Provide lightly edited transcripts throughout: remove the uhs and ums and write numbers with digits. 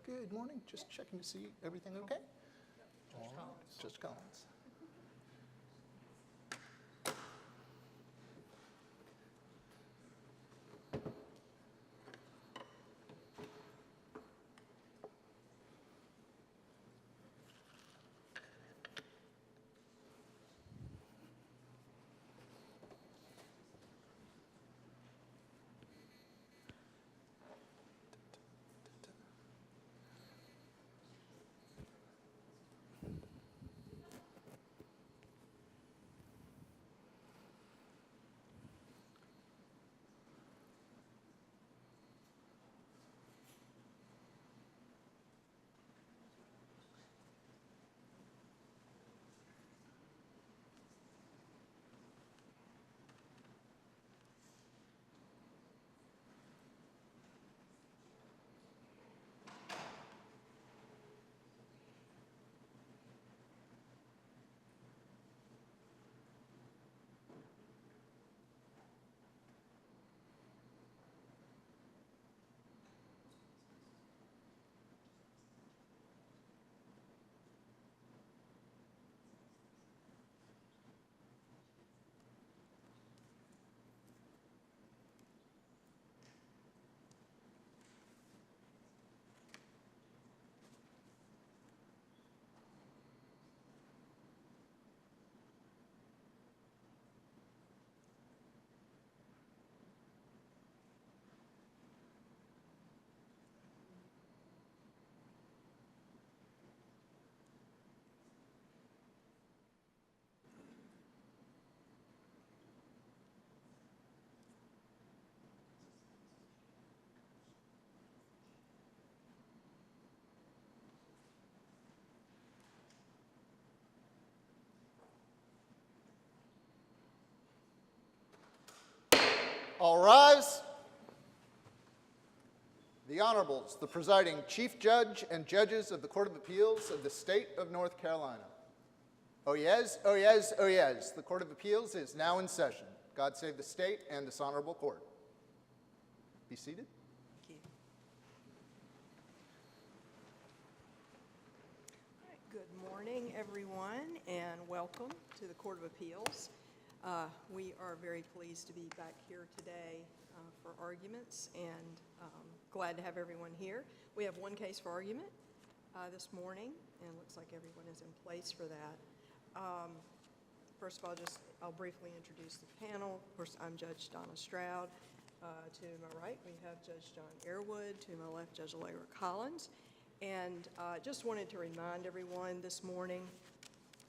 Good morning. Just checking to see everything okay? Judge Collins. All rise. The Honorables, the presiding Chief Judge and judges of the Court of Appeals of the State of North Carolina. Oh yes, oh yes, oh yes. The Court of Appeals is now in session. God save the state and this honorable court. Be seated. Thank you. All right, good morning, everyone, and welcome to the Court of Appeals. We are very pleased to be back here today for arguments, and glad to have everyone here. We have one case for argument this morning, and it looks like everyone is in place for that. First of all, I'll briefly introduce the panel. Of course, I'm Judge Donna Stroud. To my right, we have Judge John Airwood. To my left, Judge Allegra Collins. And just wanted to remind everyone this morning,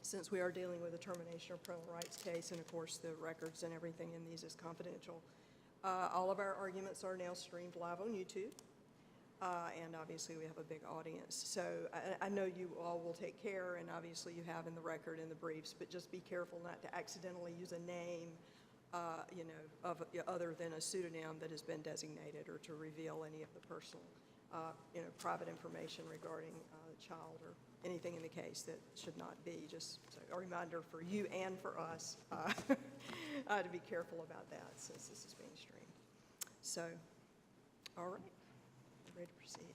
since we are dealing with a termination of parental rights case, and of course the records and everything in these is confidential, all of our arguments are now streamed live on YouTube. And obviously we have a big audience. So I know you all will take care, and obviously you have in the record in the briefs, but just be careful not to accidentally use a name other than a pseudonym that has been designated, or to reveal any of the personal, private information regarding the child or anything in the case that should not be. Just a reminder for you and for us to be careful about that, since this is being streamed. So, all right, I'm ready to proceed.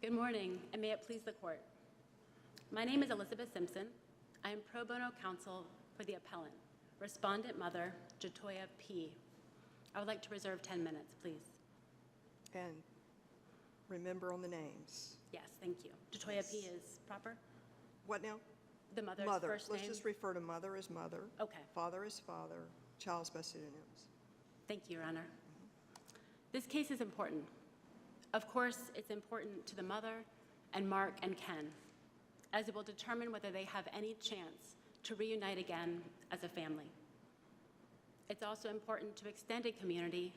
Good morning, and may it please the court. My name is Elizabeth Simpson. I am pro bono counsel for the appellant, respondent mother, Jatoya P. I would like to reserve 10 minutes, please. And remember on the names. Yes, thank you. Jatoya P. is proper? What now? The mother's Mother. first Let's name? just refer to mother as mother. Okay. Father as father. Child's by pseudonyms. Thank you, Your Honor. This case is important. Of course, it's important to the mother and Mark and Ken, as it will determine whether they have any chance to reunite again as a family. It's also important to extended community,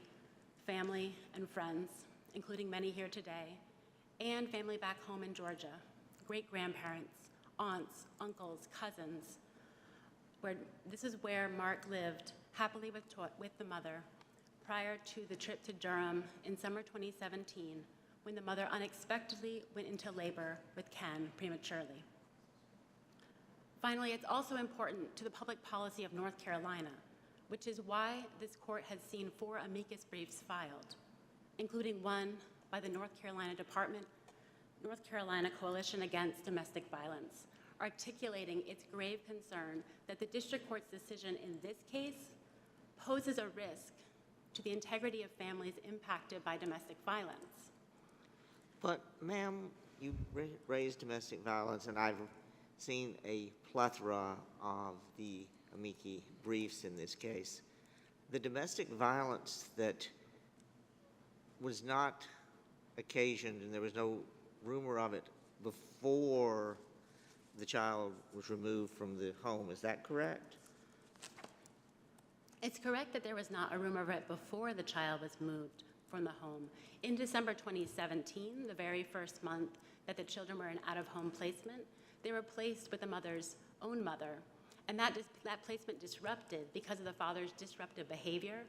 family and friends, including many here today, and family back home in Georgia, great-grandparents, aunts, uncles, cousins. This is where Mark lived happily with the mother prior to the trip to Durham in summer 2017, when the mother unexpectedly went into labor with Ken prematurely. Finally, it's also important to the public policy of North Carolina, which is why this court has seen 4 amicus briefs filed, including one by the North Carolina Coalition Against Domestic Violence, articulating its grave concern that the district court's decision in this case poses a risk to the integrity of families impacted by domestic violence. But, ma'am, you raised domestic violence, and I've seen a plethora of the amici briefs in this case. The domestic violence that was not occasioned, and there was no rumor of it before the child was removed from the home, is that correct? It's correct that there was not a rumor of it before the child was moved from the home. In December 2017, the very first month that the children were in out-of-home placement, they were placed with the mother's own mother. And that placement disrupted because of the father's disruptive behavior.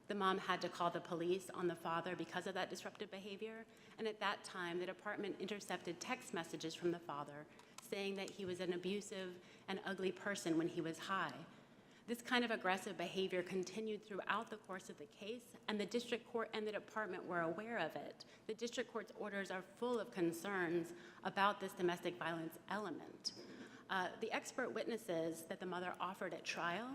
The mom had to call the police on the father because of that disruptive behavior. And at that time, the department intercepted text messages from the father saying that he was an abusive and ugly person when he was high. This kind of aggressive behavior continued throughout the course of the case, and the district court and the department were aware of it. The district court's orders are full of concerns about this domestic violence element. The expert witnesses that the mother offered at trial,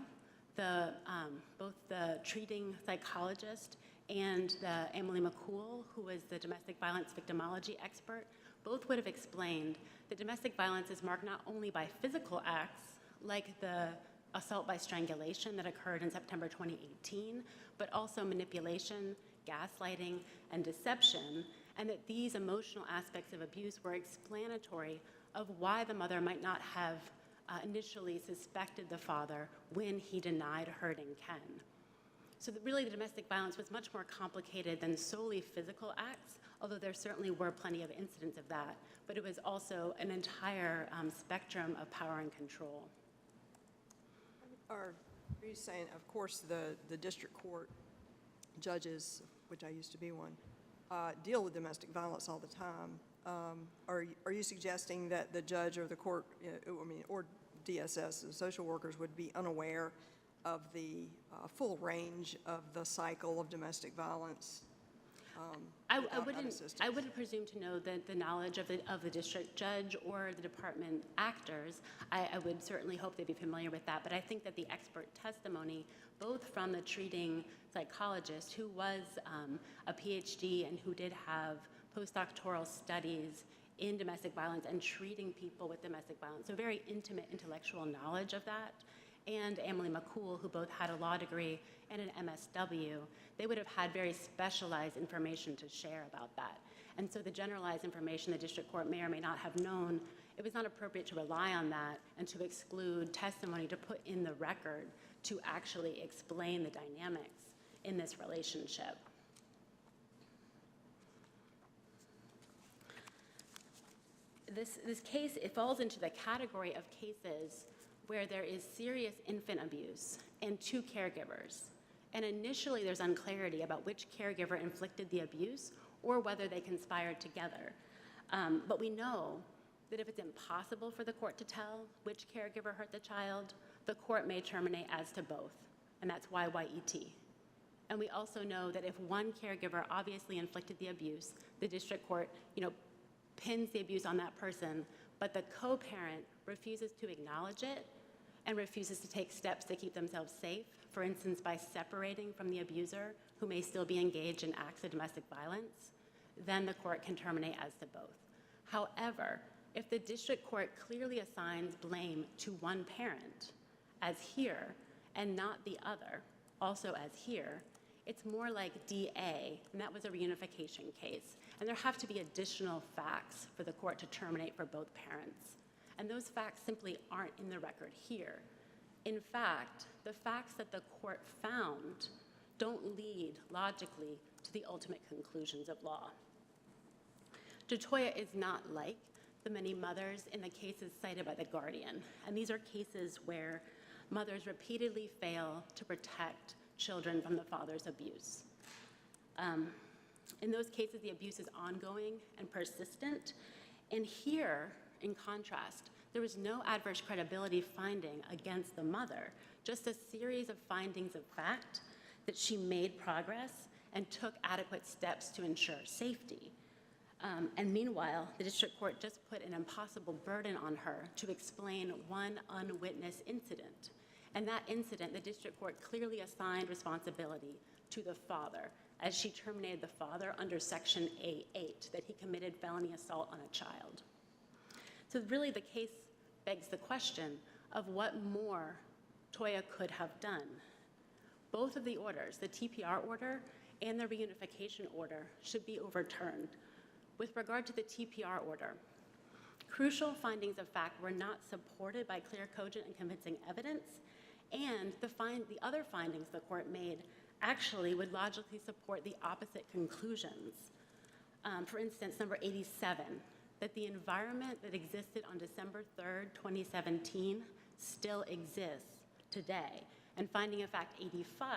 both the treating psychologist and the Emily McCool, who was the domestic violence victimology expert, both would have explained that domestic violence is marked not only by physical acts, like the assault by strangulation that occurred in September 2018, but also manipulation, gaslighting, and deception, and that these emotional aspects of abuse were explanatory of why the mother might not have initially suspected the father when he denied hurting Ken. So really the domestic violence was much more complicated than solely physical acts, although there certainly were plenty of incidents of that, but it was also an entire spectrum of power and control. Are you saying, of course, the district court judges, which I used to be one, deal with domestic violence all the time. Are you suggesting that the judge or the court, or DSS, the social workers, would be unaware of the full range of the cycle of domestic violence? I wouldn't presume to know the knowledge of the district judge or the department actors. I would certainly hope they'd be familiar with that, but I think that the expert testimony, both from the treating psychologist, who was a PhD and who did have postdoctoral studies in domestic violence and treating people with domestic violence, so very intimate intellectual knowledge of that, and Emily McCool, who both had a law degree and an MSW, they would have had very specialized information to share about that. And so the generalized information the district court may or may not have known, it was not appropriate to rely on that and to exclude testimony to put in the record to actually explain the dynamics in this relationship. This case, it falls into the category of cases where there is serious infant abuse and 2 caregivers. And initially there's unclarity about which caregiver inflicted the abuse or whether they conspired together. But we know that if it's impossible for the court to tell which caregiver hurt the child, the court may terminate as to both, and that's YYET. And we also know that if one caregiver obviously inflicted the abuse, the district court, pins the abuse on that person, but the co-parent refuses to acknowledge it and refuses to take steps to keep themselves safe, for instance, by separating from the abuser who may still be engaged in acts of domestic violence, then the court can terminate as to both. However, if the district court clearly assigns blame to one parent, as here, and not the other, also as here, it's more like DA, and that was a reunification case. And there have to be additional facts for the court to terminate for both parents. And those facts simply aren't in the record here. In fact, the facts that the court found don't lead logically to the ultimate conclusions of law. DeToya is not like the many mothers in the cases cited by the Guardian. And these are cases where mothers repeatedly fail to protect children from the father's abuse. In those cases, the abuse is ongoing and persistent. And here, in contrast, There was no adverse credibility finding against the mother, just a series of findings of fact that she made progress and took adequate steps to ensure safety. And meanwhile, the district court just put an impossible burden on her to explain one unwitnessed incident. And that incident, the district court clearly assigned responsibility to the father, as she terminated the father under Section A8, that he committed felony assault on a child. So really the case begs the question of what more Toya could have done. Both of the orders, the TPR order and the reunification order, should be overturned. With regard to the TPR order, crucial findings of fact were not supported by clear, cogent, and convincing evidence, and the other findings the court made actually would logically support the opposite conclusions. For instance, number 87, that the environment that existed on December 3rd, 2017 still exists today. And finding of fact 85,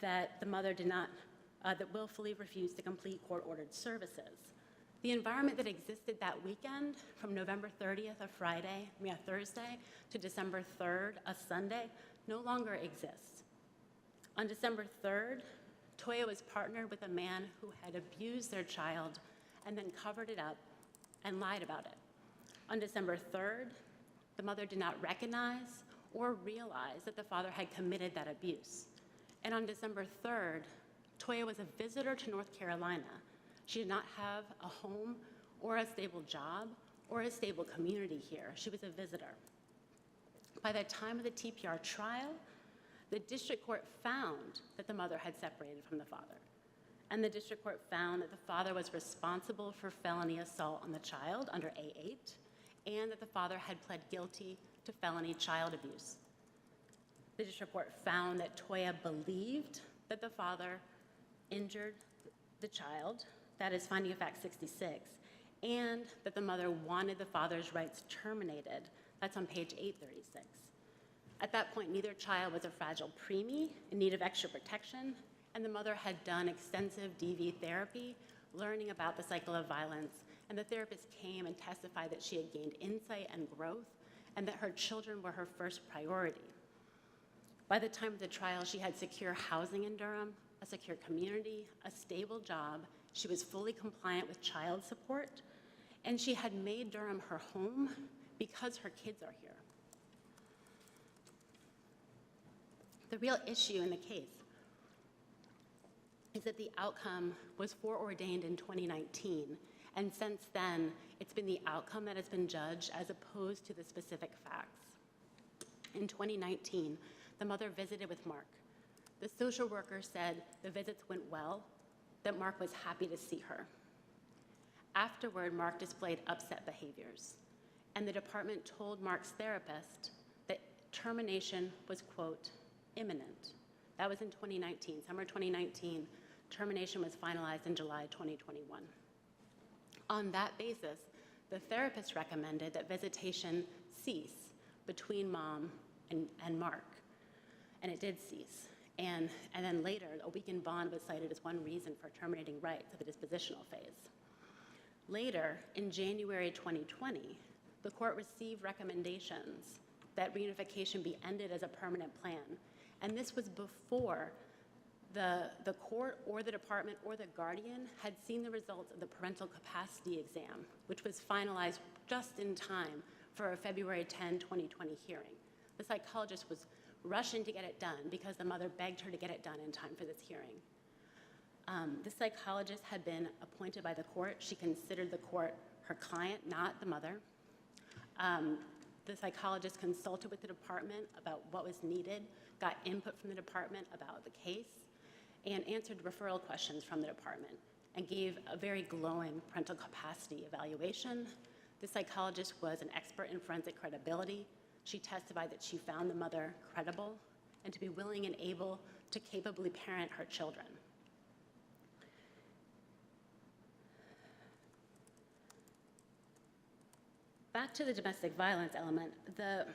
that the mother did not, that willfully refused to complete court-ordered services. The environment that existed that weekend, from November 30th, a Thursday, to December 3rd, a Sunday, no longer exists. On December 3rd, Toya was partnered with a man who had abused their child and then covered it up and lied about it. On December 3rd, the mother did not recognize or realize that the father had committed that abuse. And on December 3rd, Toya was a visitor to North Carolina. She did not have a home or a stable job or a stable community here. She was a visitor. By the time of the TPR trial, the district court found that the mother had separated from the father. And the district court found that the father was responsible for felony assault on the child under A8, and that the father had pled guilty to felony child abuse. The district court found that Toya believed that the father injured the child, that is finding of fact 66, and that the mother wanted the father's rights terminated. That's on page 836. At that point, neither child was a fragile preemie in need of extra protection, and the mother had done extensive DV therapy, learning about the cycle of violence, and the therapist came and testified that she had gained insight and growth, and that her children were her first priority. By the time of the trial, she had secure housing in Durham, a secure community, a stable job. She was fully compliant with child support, and she had made Durham her home because her kids are here. The real issue in the case is that the outcome was foreordained in 2019, and since then, it's been the outcome that has been judged as opposed to the specific facts. In 2019, the mother visited with Mark. The social worker said the visits went well, that Mark was happy to see her. Afterward, Mark displayed upset behaviors, and the department told Mark's therapist that termination was, quote, imminent. That was in 2019, summer 2019. Termination was finalized in July 2021. On that basis, the therapist recommended that visitation cease between mom and Mark, and it did cease. And then later, a weakened bond was cited as one reason for terminating rights of the dispositional phase. Later, in January 2020, the court received recommendations that reunification be ended as a permanent plan. And this was before the court or the department or the guardian had seen the results of the parental capacity exam, which was finalized just in time for a February 10, 2020 hearing. The psychologist was rushing to get it done because the mother begged her to get it done in time for this hearing. The psychologist had been appointed by the court. She considered the court her client, not the mother. The psychologist consulted with the department about what was needed, got input from the department about the case, and answered referral questions from the department, and gave a very glowing parental capacity evaluation. The psychologist was an expert in forensic credibility. She testified that she found the mother credible and to be willing and able to capably parent her children. Back to the domestic violence element, the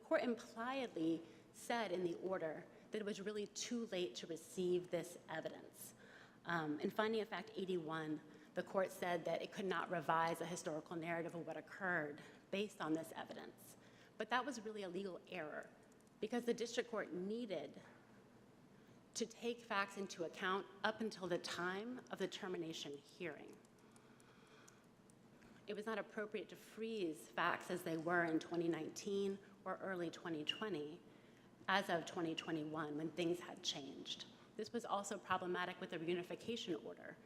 court impliedly said in the order that it was really too late to receive this evidence. In finding of fact 81, the court said that it could not revise a historical narrative of what occurred based on this evidence. But that was really a legal error because the district court needed to take facts into account up until the time of the termination hearing. It was not appropriate to freeze facts as they were in 2019 or early 2020 as of 2021 when things had changed. This was also problematic with the reunification order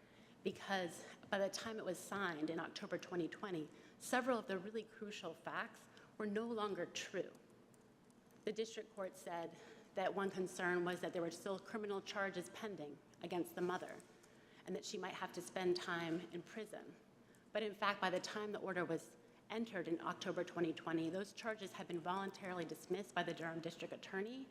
because by the time it was signed in October 2020, several of the really crucial facts were no longer true. The district court said that one concern was that there were still criminal charges pending against the mother and that she might have to spend time in prison. But in fact, by the time the order was entered in October 2020, those charges had been voluntarily dismissed by the Durham District Attorney,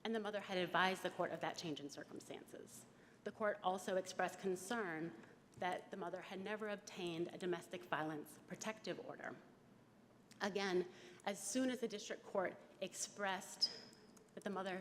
and the mother had advised the court of that change in circumstances. The court also expressed concern that the mother had never obtained a domestic violence protective order. Again, as soon as the district court expressed that the mother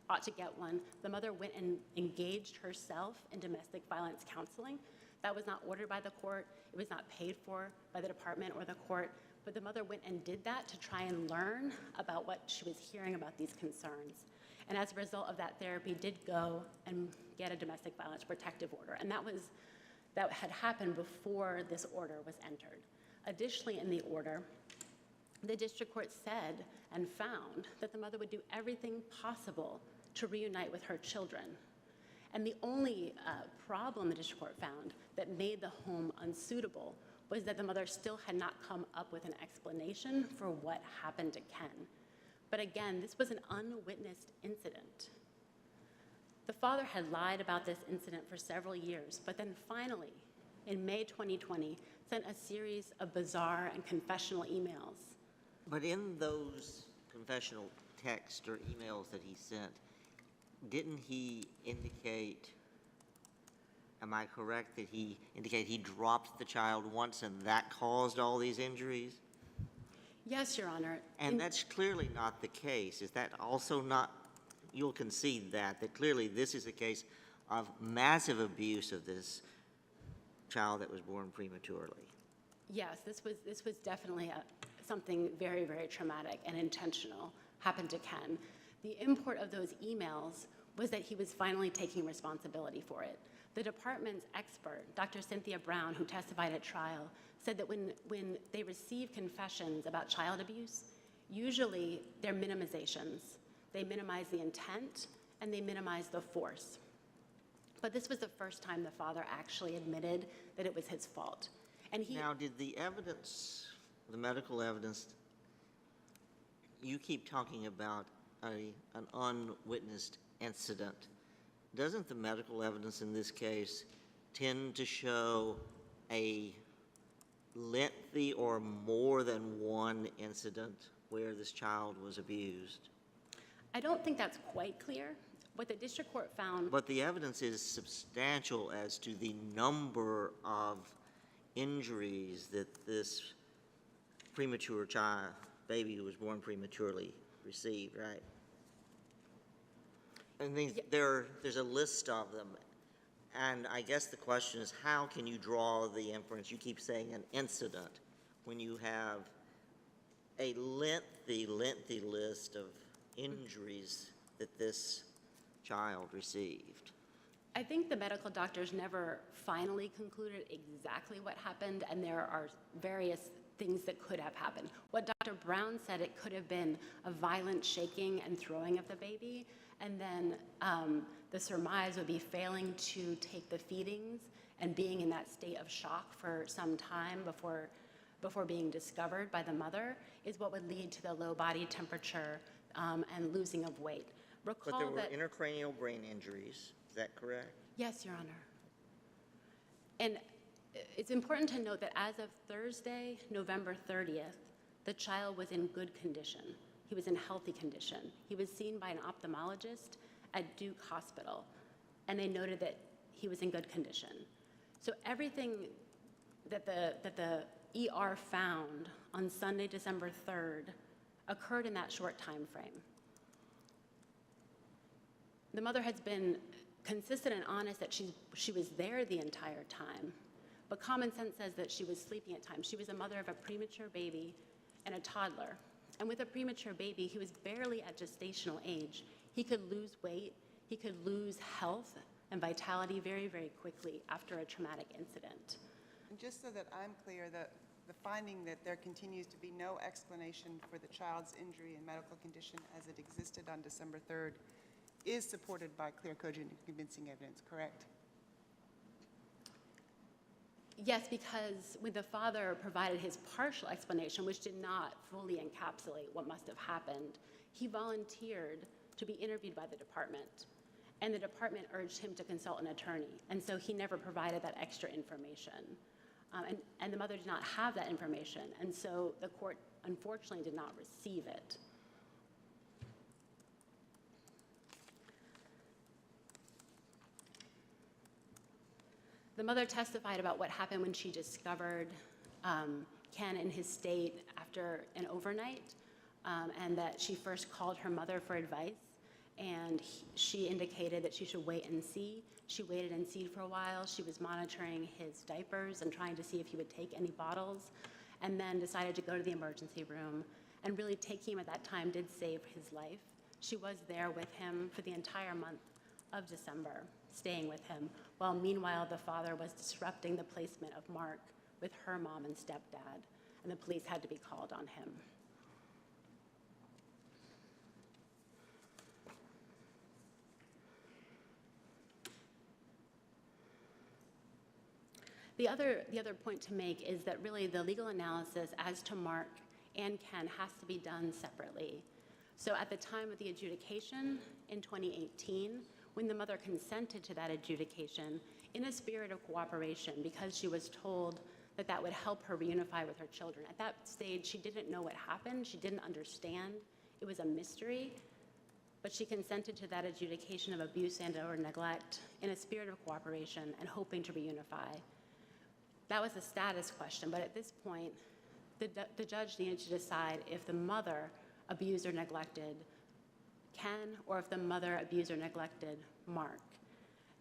ought to get one, the mother went and engaged herself in domestic violence counseling. That was not ordered by the court. It was not paid for by the department or the court, but the mother went and did that to try and learn about what she was hearing about these concerns. And as a result of that therapy, did go and get a domestic violence protective order. And that had happened before this order was entered. Additionally, in the order, the district court said and found that the mother would do everything possible to reunite with her children. And the only problem the district court found that made the home unsuitable was that the mother still had not come up with an explanation for what happened to Ken. But again, this was an unwitnessed incident. The father had lied about this incident for several years, but then finally, in May 2020, sent a series of bizarre and confessional emails. But in those confessional texts or emails that he sent, didn't he indicate, am I correct, that he indicated he dropped the child once and that caused all these injuries? Yes, Your Honor. And that's clearly not the case. Is that also not, you'll concede that clearly this is a case of massive abuse of this child that was born prematurely? Yes, this was definitely something very, very traumatic and intentional happened to Ken. The import of those emails was that he was finally taking responsibility for it. The department's expert, Dr. Cynthia Brown, who testified at trial, said that when they receive confessions about child abuse, usually they're minimizations. They minimize the intent and they minimize the force. But this was the first time the father actually admitted that it was his fault. And Now, did the evidence, the medical evidence, you keep talking about an unwitnessed incident. Doesn't the medical evidence in this case tend to show a lengthy or more than one incident where this child was abused? I don't think that's quite clear. What the district court found... But the evidence is substantial as to the number of injuries that this premature child, baby who was born prematurely, received, right? I mean, there's a list of them. And I guess the question is, how can you draw the inference? You keep saying an incident when you have a lengthy list of injuries that this child received. I think the medical doctors never finally concluded exactly what happened, and there are various things that could have happened. What Dr. Brown said, it could have been a violent shaking and throwing of the baby, and then the surmise would be failing to take the feedings and being in that state of shock for some time before being discovered by the mother is what would lead to the low body temperature and losing of weight. Recall But there were that, intracranial brain injuries, is that correct? Yes, Your Honor. And it's important to note that as of Thursday, November 30th, the child was in good condition. He was in healthy condition. He was seen by an ophthalmologist at Duke Hospital, and they noted that he was in good condition. So everything that the ER found on Sunday, December 3rd, occurred in that short time frame. The mother has been consistent and honest that she was there the entire time, but common sense says that she was sleeping at times. She was a mother of a premature baby and a toddler. And with a premature baby, he was barely at gestational age. He could lose weight, he could lose health and vitality very, very quickly after a traumatic incident. And just so that I'm clear, the finding that there continues to be no explanation for the child's injury and medical condition as it existed on December 3rd is supported by clear, cogent, and convincing evidence, correct? Yes, because when the father provided his partial explanation, which did not fully encapsulate what must have happened, he volunteered to be interviewed by the department, and the department urged him to consult an attorney, and so he never provided that extra information. And the mother did not have that information, and so the court unfortunately did not receive it. The mother testified about what happened when she discovered Ken in his state after an overnight, and that she first called her mother for advice, and she indicated that she should wait and see. She waited and see for a while. She was monitoring his diapers and trying to see if he would take any bottles, and then decided to go to the emergency room. And really taking him at that time did save his life. She was there with him for the entire month of December, staying with him, while meanwhile the father was disrupting the placement of Mark with her mom and stepdad, and the police had to be called on him. The other point to make is that really the legal analysis as to Mark and Ken has to be done separately. So at the time of the adjudication in 2018, when the mother consented to that adjudication in a spirit of cooperation because she was told that that would help her reunify with her children. At that stage, she didn't know what happened. She didn't understand. It was a mystery. But she consented to that adjudication of abuse and/or neglect in a spirit of cooperation and hoping to reunify. That was a status question, but at this point, the judge needed to decide if the mother abused or neglected Ken, or if the mother abused or neglected Mark.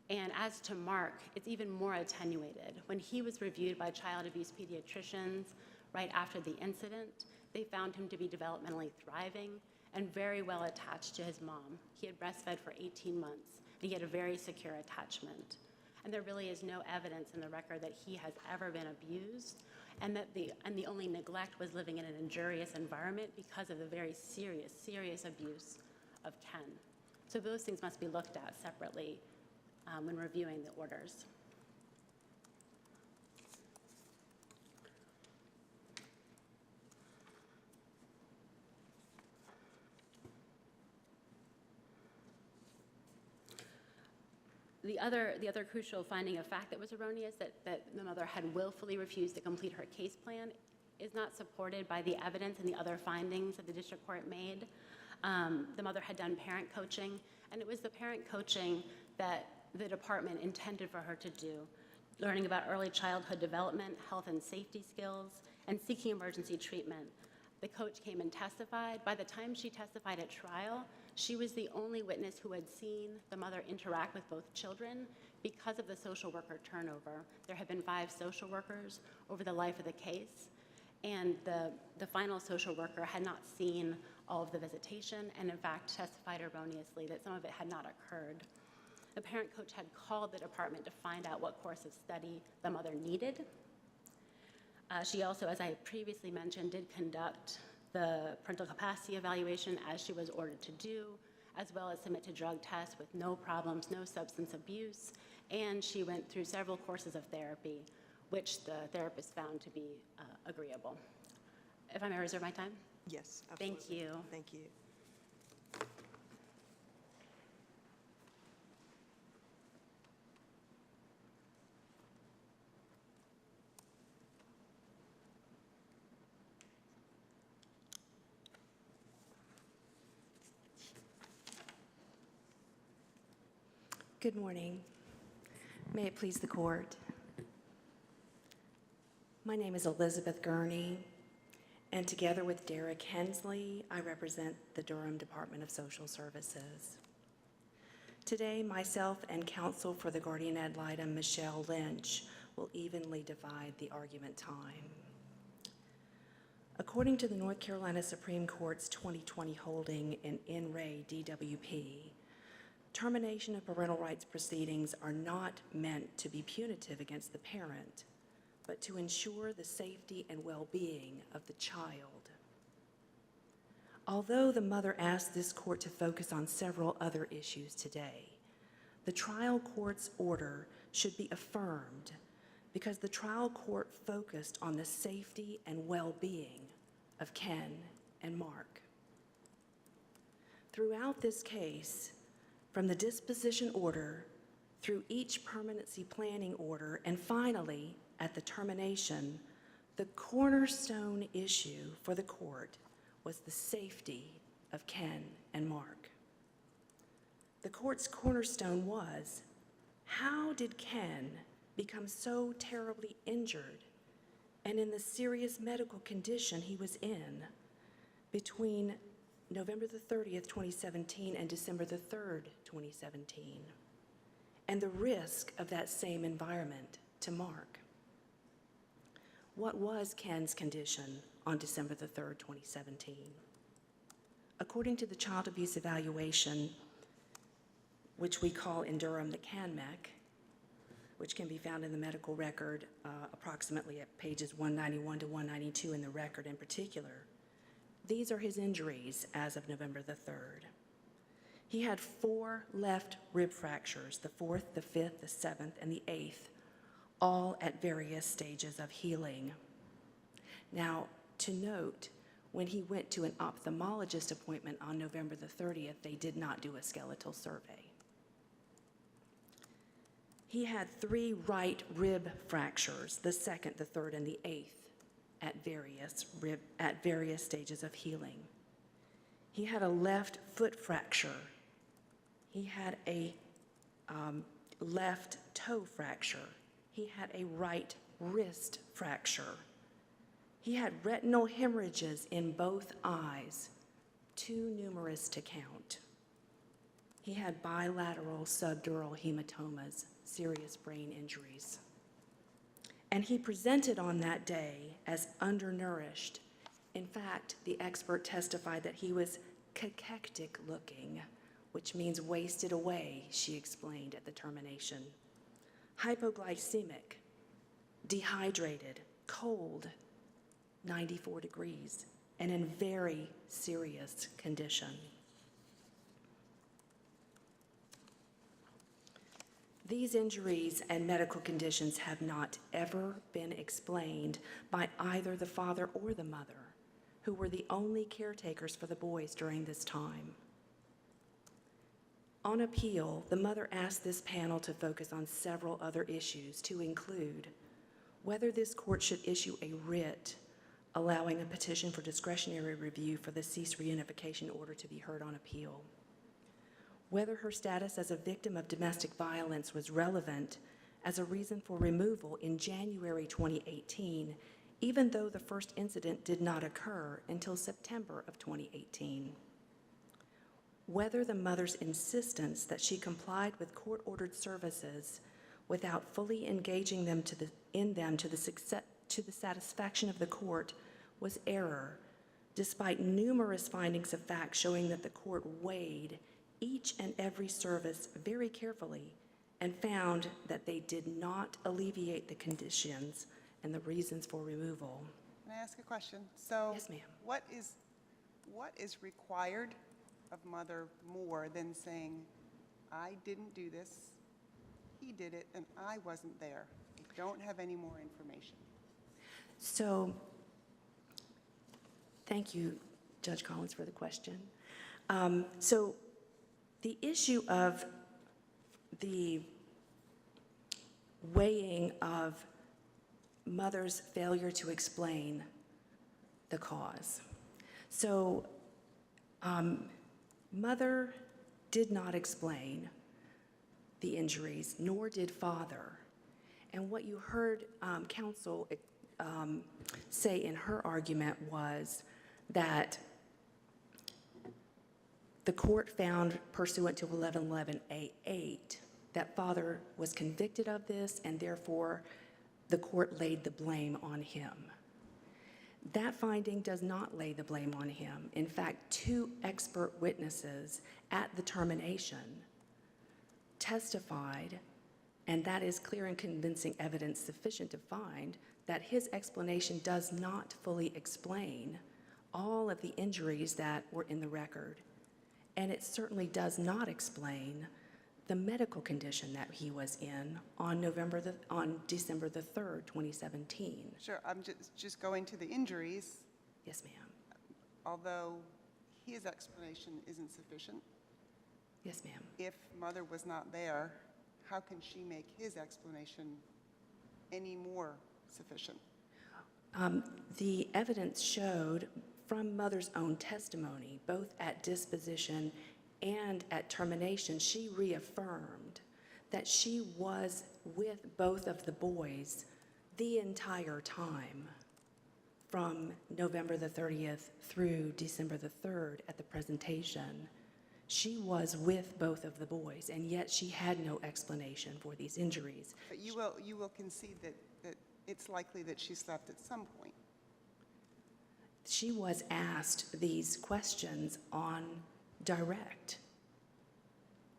And as to Mark, it's even more attenuated. When he was reviewed by child abuse pediatricians right after the incident, they found him to be developmentally thriving and very well attached to his mom. He had breastfed for 18 months, and he had a very secure attachment. And there really is no evidence in the record that he has ever been abused, and that the only neglect was living in an injurious environment because of the very serious abuse of Ken. So those things must be looked at separately when reviewing the orders. The other crucial finding of fact that was erroneous, that the mother had willfully refused to complete her case plan, is not supported by the evidence and the other findings that the district court made. The mother had done parent coaching, and it was the parent coaching that the department intended for her to do, learning about early childhood development, health and safety skills, and seeking emergency treatment. The coach came and testified. By the time she testified at trial, she was the only witness who had seen the mother interact with both children because of the social worker turnover. There had been 5 social workers over the life of the case, and the final social worker had not seen all of the visitation and in fact testified erroneously that some of it had not occurred. The parent coach had called the department to find out what course of study the mother needed. She also, as I previously mentioned, did conduct the parental capacity evaluation as she was ordered to do, as well as submit to drug tests with no problems, no substance abuse, and she went through several courses of therapy, which the therapist found to be agreeable. If I may reserve my time? Yes, absolutely. Thank you. Thank you. Good morning. May it please the court. My name is Elizabeth Gurney, and together with Derek Hensley, I represent the Durham Department of Social Services. Today, myself and counsel for the guardian ad litem, Michelle Lynch, will evenly divide the argument time. According to the North Carolina Supreme Court's 2020 holding in N. Ray DWP, termination of parental rights proceedings are not meant to be punitive against the parent, but to ensure the safety and well-being of the child. Although the mother asked this court to focus on several other issues today, the trial court's order should be affirmed because the trial court focused on the safety and well-being of Ken and Mark. Throughout this case, from the disposition order through each permanency planning order, and finally at the termination, the cornerstone issue for the court was the safety of Ken and Mark. The court's cornerstone was, how did Ken become so terribly injured and in the serious medical condition he was in between November the 30th, 2017 and December the 3rd, 2017, and the risk of that same environment to Mark? What was Ken's condition on December the 3rd, 2017? According to the Child Abuse Evaluation, which we call in Durham the CANMEC, which can be found in the medical record approximately at pages 191 to 192 in the record in particular, these are his injuries as of November the 3rd. He had 4 left rib fractures, the 4th, the 5th, the 7th, and the 8th, all at various stages of healing. Now, to note, when he went to an ophthalmologist appointment on November the 30th, they did not do a skeletal survey. He had 3 right rib fractures, the 2nd, the 3rd, and the 8th, at various stages of healing. He had a left foot fracture. He had a left toe fracture. He had a right wrist fracture. He had retinal hemorrhages in both eyes, too numerous to count. He had bilateral subdural hematomas, serious brain injuries. And he presented on that day as undernourished. In fact, the expert testified that he was cachectic looking, which means wasted away, she explained at the termination. Hypoglycemic, dehydrated, cold, 94 degrees, and in very serious condition. These injuries and medical conditions have not ever been explained by either the father or the mother, who were the only caretakers for the boys during this time. On appeal, the mother asked this panel to focus on several other issues, to include whether this court should issue a writ allowing a petition for discretionary review for the cease reunification order to be heard on appeal, whether her status as a victim of domestic violence was relevant as a reason for removal in January 2018, even though the first incident did not occur until September of 2018. Whether the mother's insistence that she complied with court-ordered services without fully engaging them to the satisfaction of the court was error, despite numerous findings of fact showing that the court weighed each and every service very carefully and found that they did not alleviate the conditions and the reasons for removal. Can I ask a question? So, Yes, ma'am. what is required of mother more than saying, I didn't do this, he did it, and I wasn't there? I don't have any more information. So, thank you, Judge Collins, for the question. So, the issue of the weighing of mother's failure to explain the cause. So, mother did not explain the injuries, nor did father. And what you heard counsel say in her argument was that the court found, pursuant to 1111A8, that father was convicted of this and therefore the court laid the blame on him. That finding does not lay the blame on him. In fact, 2 expert witnesses at the termination testified, and that is clear and convincing evidence sufficient to find that his explanation does not fully explain all of the injuries that were in the record. And it certainly does not explain the medical condition that he was in on December the 3rd, 2017. Sure, I'm just going to the injuries, Yes, ma'am. although his explanation isn't sufficient. Yes, ma'am. If mother was not there, how can she make his explanation any more sufficient? The evidence showed from mother's own testimony, both at disposition and at termination, she reaffirmed that she was with both of the boys the entire time from November the 30th through December the 3rd at the presentation. She was with both of the boys, and yet she had no explanation for these injuries. But you will concede that it's likely that she slept at some point. She was asked these questions on direct,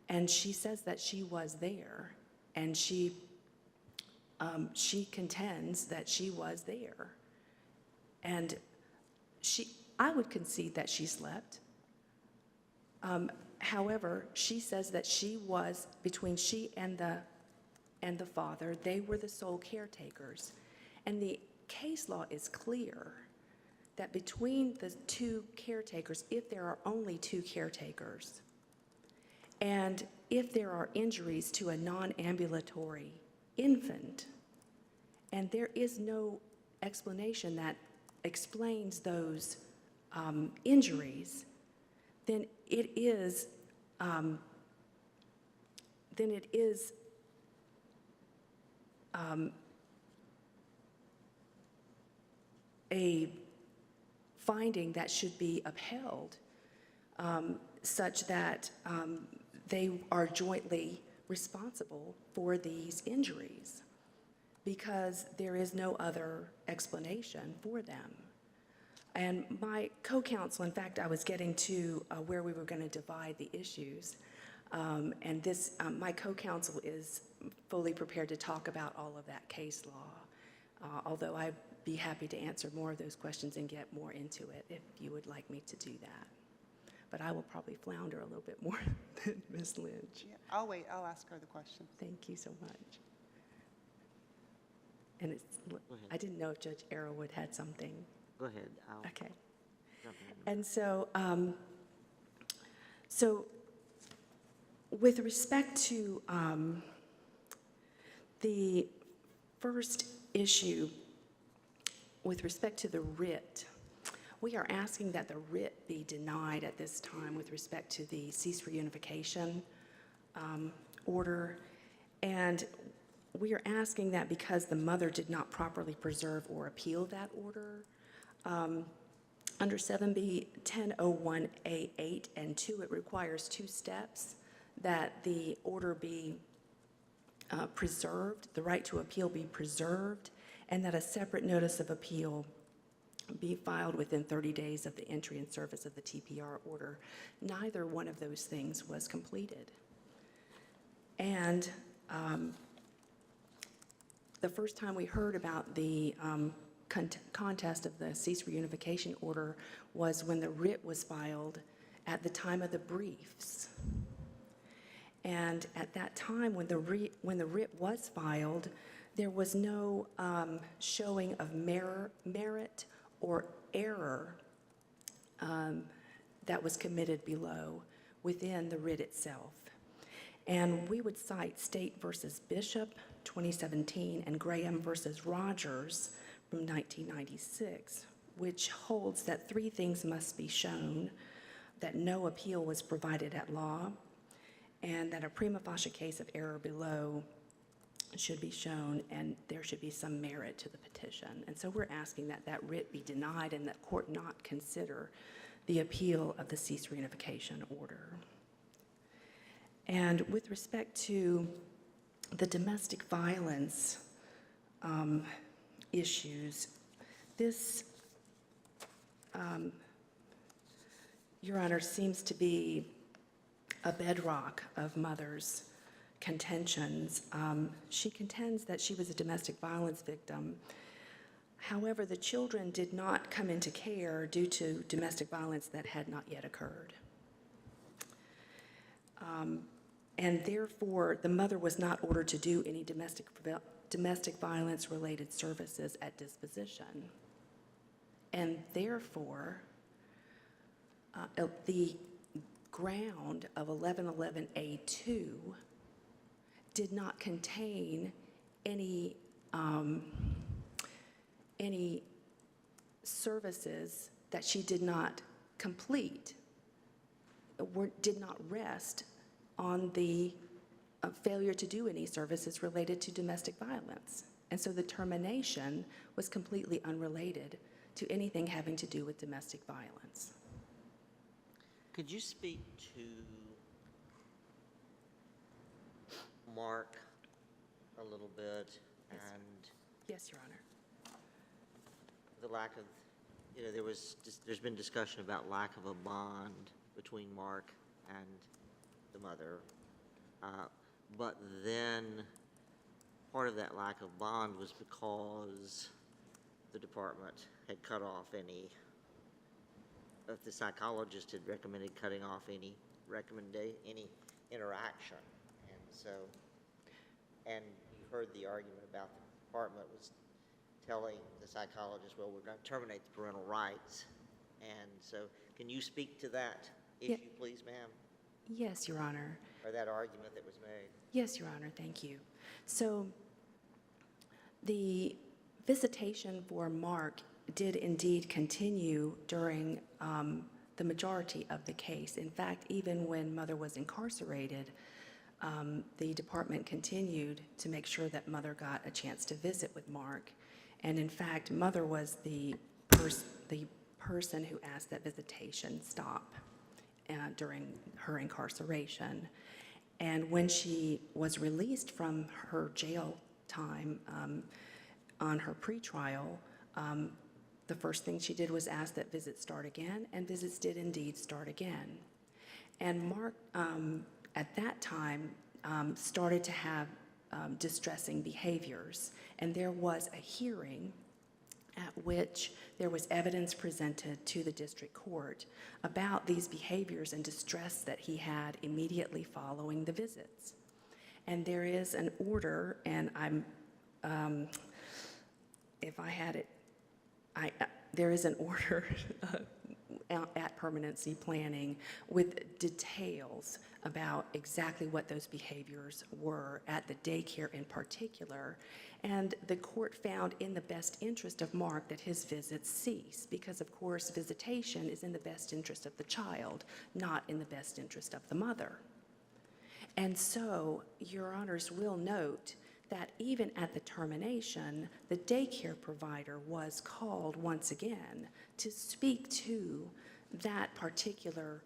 and she says that she was there, and she contends that she was there, and I would concede that she slept. However, she says that she was, between she and the father, they were the sole caretakers, and the case law is clear that between the 2 caretakers, if there are only 2 caretakers, and if there are injuries to a non-ambulatory infant, and there is no explanation that explains those injuries, then it is a finding that should be upheld, such that they are jointly responsible for these injuries, because there is no other explanation for them. And my co-counsel, in fact, I was getting to where we were going to divide the issues, and this, my co-counsel is fully prepared to talk about all of that case law, although I'd be happy to answer more of those questions and get more into it if you would like me to do that. But I will probably flounder a little bit more than Ms. Lynch. Yeah, I'll wait, I'll ask her the question. Thank you so much. And I didn't know if Judge Arrowood had something. Go ahead. I'll Okay. jump in. And so, with respect to the first issue, with respect to the writ, we are asking that the writ be denied at this time with respect to the cease reunification order. And we are asking that because the mother did not properly preserve or appeal that order. Under 7B 1001A8 and 2, it requires 2 steps: that the order be preserved, the right to appeal be preserved, and that a separate notice of appeal be filed within 30 days of the entry and service of the TPR order. Neither one of those things was completed. And the first time we heard about the contest of the cease reunification order was when the writ was filed at the time of the briefs. And at that time, when the writ was filed, there was no showing of merit or error that was committed below within the writ itself. And we would cite State versus Bishop, 2017, and Graham versus Rogers from 1996, which holds that 3 things must be shown: that no appeal was provided at law, and that a prima facie case of error below should be shown, and there should be some merit to the petition. And so we're asking that that writ be denied and that court not consider the appeal of the cease reunification order. And with respect to the domestic violence issues. This, Your Honor, seems to be a bedrock of Mother's contentions. She contends that she was a domestic violence victim. However, the children did not come into care due to domestic violence that had not yet occurred. And therefore, the mother was not ordered to do any domestic violence-related services at disposition. And therefore, the ground of 1111A2 did not contain any services that she did not complete, did not rest on the failure to do any services related to domestic violence. And so the termination was completely unrelated to anything having to do with domestic violence. Could you speak to Mark a little bit and Yes, Your Honor. the lack of, there's been discussion about lack of a bond between Mark and the mother. But then part of that lack of bond was because the department had cut off any, if the psychologist had recommended cutting off any interaction. And so, and you heard the argument about the department was telling the psychologist, well, we're going to terminate the parental rights. And so, can you speak to that issue, please, ma'am? Yes, Your Honor. Or that argument that was made? Yes, Your Honor, thank you. So the visitation for Mark did indeed continue during the majority of the case. In fact, even when Mother was incarcerated, the department continued to make sure that Mother got a chance to visit with Mark. And in fact, Mother was the person who asked that visitation stop during her incarceration. And when she was released from her jail time on her pretrial, the first thing she did was ask that visits start again, and visits did indeed start again. And Mark, at that time, started to have distressing behaviors, and there was a hearing at which there was evidence presented to the district court about these behaviors and distress that he had immediately following the visits. And there is an order, and if I had it, there is an order at permanency planning with details about exactly what those behaviors were at the daycare in particular. And the court found in the best interest of Mark that his visits cease, because of course visitation is in the best interest of the child, not in the best interest of the mother. And so, Your Honors will note that even at the termination, the daycare provider was called once again to speak to that particular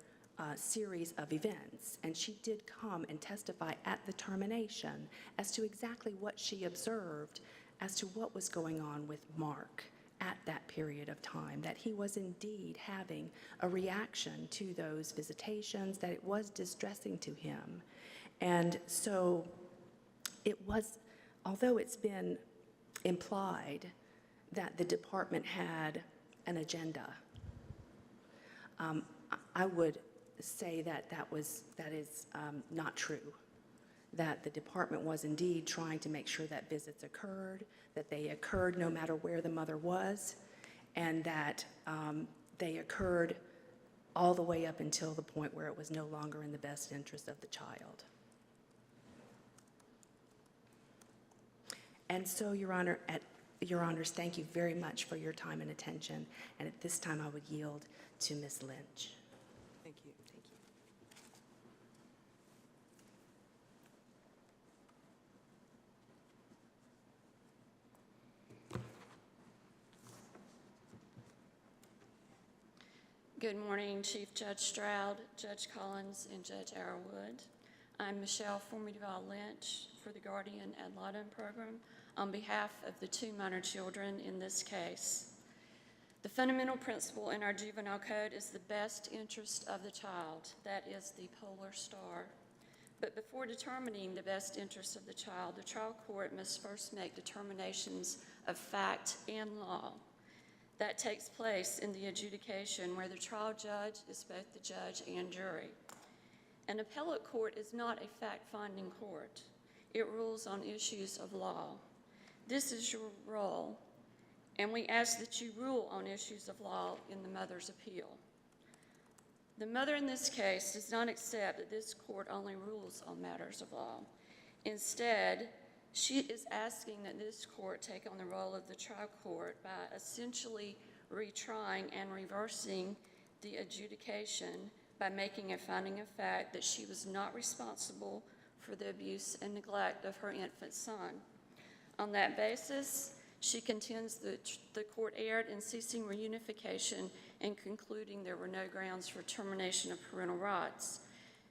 series of events. And she did come and testify at the termination as to exactly what she observed as to what was going on with Mark at that period of time, that he was indeed having a reaction to those visitations, that it was distressing to him. And so it was, although it's been implied that the department had an agenda, I would say that that is not true, that the department was indeed trying to make sure that visits occurred, that they occurred no matter where the mother was, and that they occurred all the way up until the point where it was no longer in the best interest of the child. And so, Your Honor, Your Honors, thank you very much for your time and attention. And at this time, I would yield to Ms. Lynch. Thank you. Thank you. Good morning, Chief Judge Stroud, Judge Collins, and Judge Arrowood. I'm Michelle Formival Lynch for the Guardian Ad Litem program. on behalf of the 2 minor children in this case. The fundamental principle in our juvenile code is the best interest of the child. That is the polar star. But before determining the best interest of the child, the trial court must first make determinations of fact and law. That takes place in the adjudication where the trial judge is both the judge and jury. An appellate court is not a fact-finding court. It rules on issues of law. This is your role, and we ask that you rule on issues of law in the mother's appeal. The mother in this case does not accept that this court only rules on matters of law. Instead, she is asking that this court take on the role of the trial court by essentially retrying and reversing the adjudication by making a finding of fact that she was not responsible for the abuse and neglect of her infant son. On that basis, she contends that the court erred in ceasing reunification and concluding there were no grounds for termination of parental rights.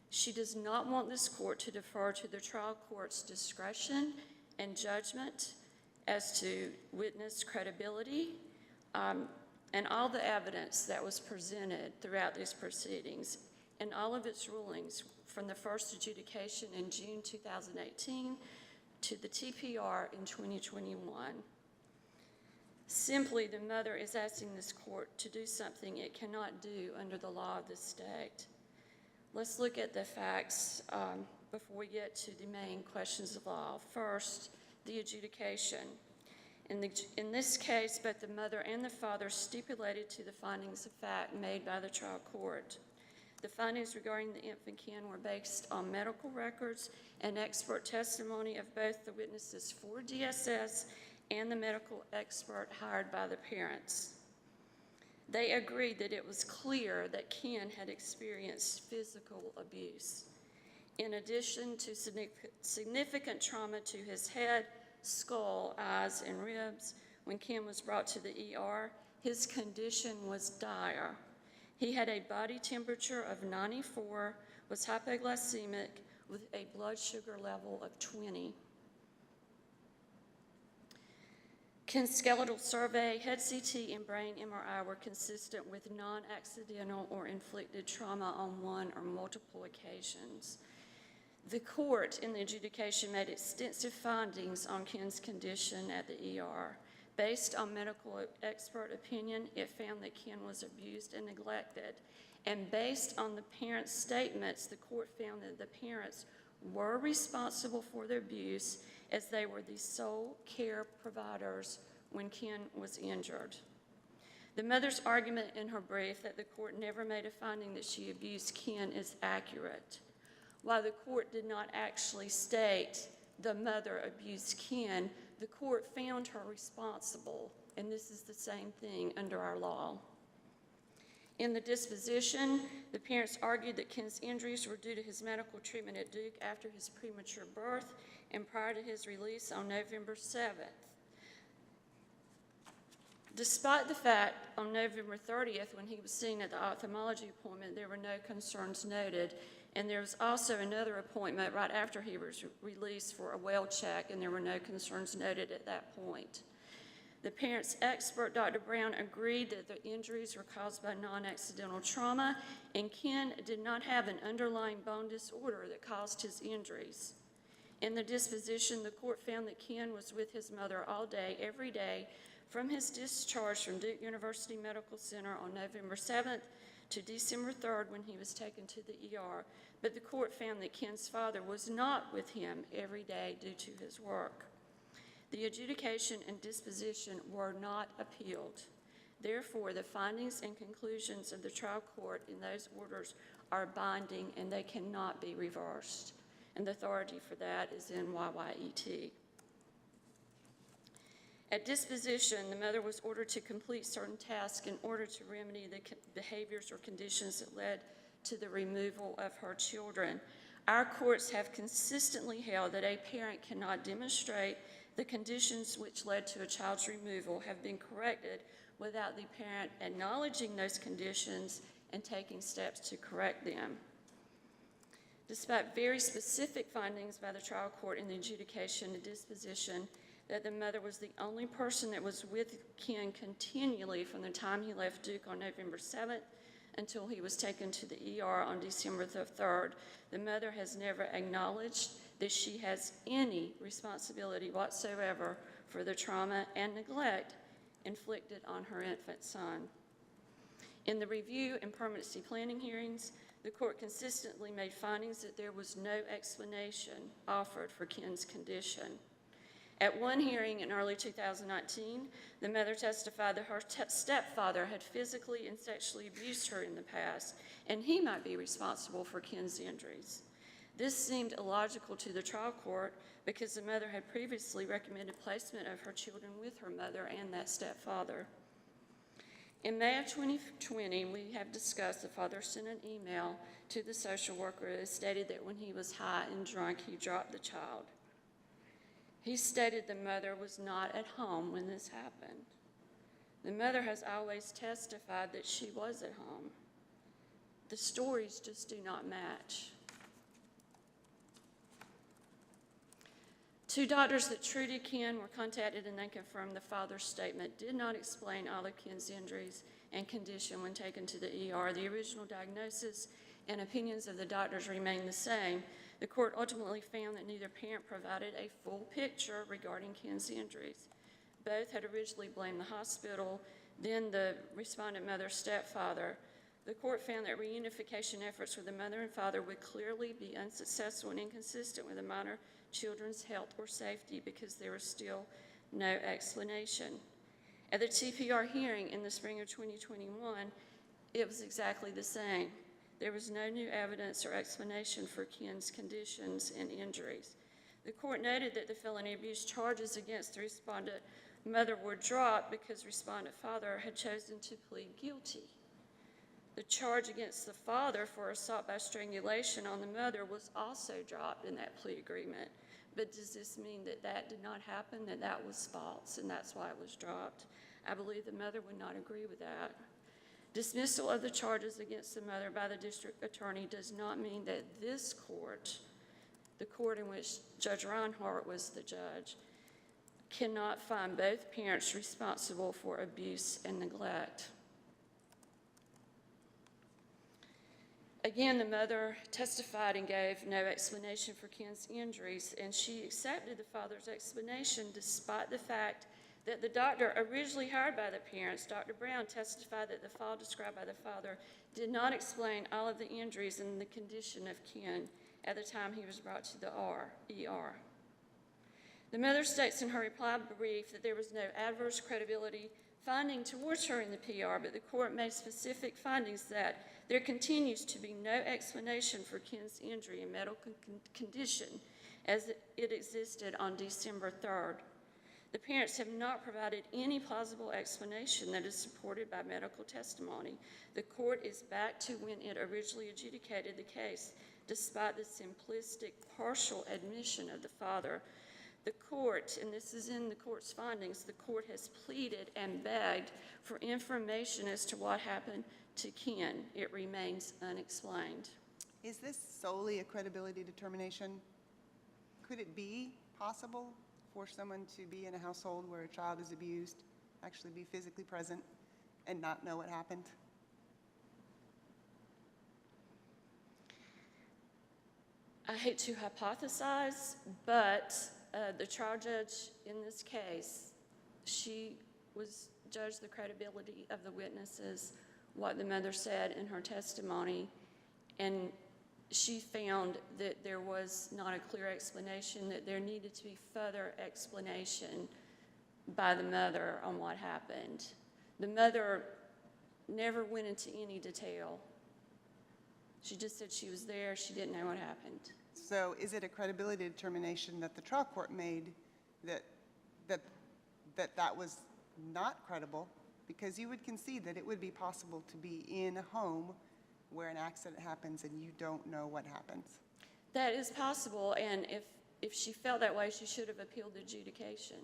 She does not want this court to defer to the trial court's discretion and judgment as to witness credibility and all the evidence that was presented throughout these proceedings and all of its rulings from the first adjudication in June 2018 to the TPR in 2021. Simply, the mother is asking this court to do something it cannot do under the law of the state. Let's look at the facts before we get to the main questions of law. First, the adjudication. In this case, both the mother and the father stipulated to the findings of fact made by the trial court. The findings regarding the infant Ken were based on medical records and expert testimony of both the witnesses for DSS and the medical expert hired by the parents. They agreed that it was clear that Ken had experienced physical abuse. In addition to significant trauma to his head, skull, eyes, and ribs, when Ken was brought to the ER, his condition was dire. He had a body temperature of 94, was hypoglycemic, with a blood sugar level of 20. Ken's skeletal survey, head CT, and brain MRI were consistent with non-accidental or inflicted trauma on one or multiple occasions. The court in the adjudication made extensive findings on Ken's condition at the ER. Based on medical expert opinion, it found that Ken was abused and neglected. And based on the parents' statements, the court found that the parents were responsible for the abuse as they were the sole care providers when Ken was injured. The mother's argument in her brief that the court never made a finding that she abused Ken is accurate. While the court did not actually state the mother abused Ken, the court found her responsible, and this is the same thing under our law. In the disposition, the parents argued that Ken's injuries were due to his medical treatment at Duke after his premature birth and prior to his release on November 7th. Despite the fact on November 30th, when he was seen at the ophthalmology appointment, there were no concerns noted, and there was also another appointment right after he was released for a well check, and there were no concerns noted at that point. The parents' expert, Dr. Brown, agreed that the injuries were caused by non-accidental trauma, and Ken did not have an underlying bone disorder that caused his injuries. In the disposition, the court found that Ken was with his mother all day, every day, from his discharge from Duke University Medical Center on November 7th to December 3rd when he was taken to the ER. But the court found that Ken's father was not with him every day due to his work. The adjudication and disposition were not appealed. Therefore, the findings and conclusions of the trial court in those orders are binding and they cannot be reversed. And the authority for that is in YYET. At disposition, the mother was ordered to complete certain tasks in order to remedy the behaviors or conditions that led to the removal of her children. Our courts have consistently held that a parent cannot demonstrate the conditions which led to a child's removal have been corrected without the parent acknowledging those conditions and taking steps to correct them. Despite very specific findings by the trial court in the adjudication and disposition, that the mother was the only person that was with Ken continually from the time he left Duke on November 7th until he was taken to the ER on December the 3rd. The mother has never acknowledged that she has any responsibility whatsoever for the trauma and neglect inflicted on her infant son. In the review and permanency planning hearings, the court consistently made findings that there was no explanation offered for Ken's condition. At one hearing in early 2019, the mother testified that her stepfather had physically and sexually abused her in the past, and he might be responsible for Ken's injuries. This seemed illogical to the trial court because the mother had previously recommended placement of her children with her mother and that stepfather. In May of 2020, we have discussed the father sent an email to the social worker that stated that when he was high and drunk, he dropped the child. He stated the mother was not at home when this happened. The mother has always testified that she was at home. The stories just do not match. Two doctors that treated Ken were contacted and they confirmed the father's statement did not explain all of Ken's injuries and condition when taken to the ER. The original diagnosis and opinions of the doctors remained the same. The court ultimately found that neither parent provided a full picture regarding Ken's injuries. Both had originally blamed the hospital, then the respondent mother's stepfather. The court found that reunification efforts with the mother and father would clearly be unsuccessful and inconsistent with the minor children's health or safety because there was still no explanation. At the TPR hearing in the spring of 2021, it was exactly the same. There was no new evidence or explanation for Ken's conditions and injuries. The court noted that the felony abuse charges against the respondent mother were dropped because respondent father had chosen to plead guilty. The charge against the father for assault by strangulation on the mother was also dropped in that plea agreement. But does this mean that that did not happen, that that was false, and that's why it was dropped? I believe the mother would not agree with that. Dismissal of the charges against the mother by the district attorney does not mean that this court, the court in which Judge Reinhart was the judge, cannot find both parents responsible for abuse and neglect. Again, the mother testified and gave no explanation for Ken's injuries, and she accepted the father's explanation despite the fact that the doctor originally hired by the parents, Dr. Brown, testified that the fall described by the father did not explain all of the injuries and the condition of Ken at the time he was brought to the ER. The mother states in her reply brief that there was no adverse credibility finding towards her in the PR, but the court made specific findings that there continues to be no explanation for Ken's injury and medical condition as it existed on December 3rd. The parents have not provided any plausible explanation that is supported by medical testimony. The court is back to when it originally adjudicated the case, despite the simplistic partial admission of the father. The court, and this is in the court's findings, the court has pleaded and begged for information as to what happened to Ken. It remains unexplained. Is this solely a credibility determination? Could it be possible for someone to be in a household where a child is abused, actually be physically present, and not know what happened? I hate to hypothesize, but the trial judge in this case, she was judged the credibility of the witnesses, what the mother said in her testimony, and she found that there was not a clear explanation, that there needed to be further explanation by the mother on what happened. The mother never went into any detail. She just said she was there, she didn't know what happened. So is it a credibility determination that the trial court made that was not credible? Because you would concede that it would be possible to be in a home where an accident happens and you don't know what happens. That is possible, and if she felt that way, she should have appealed the adjudication,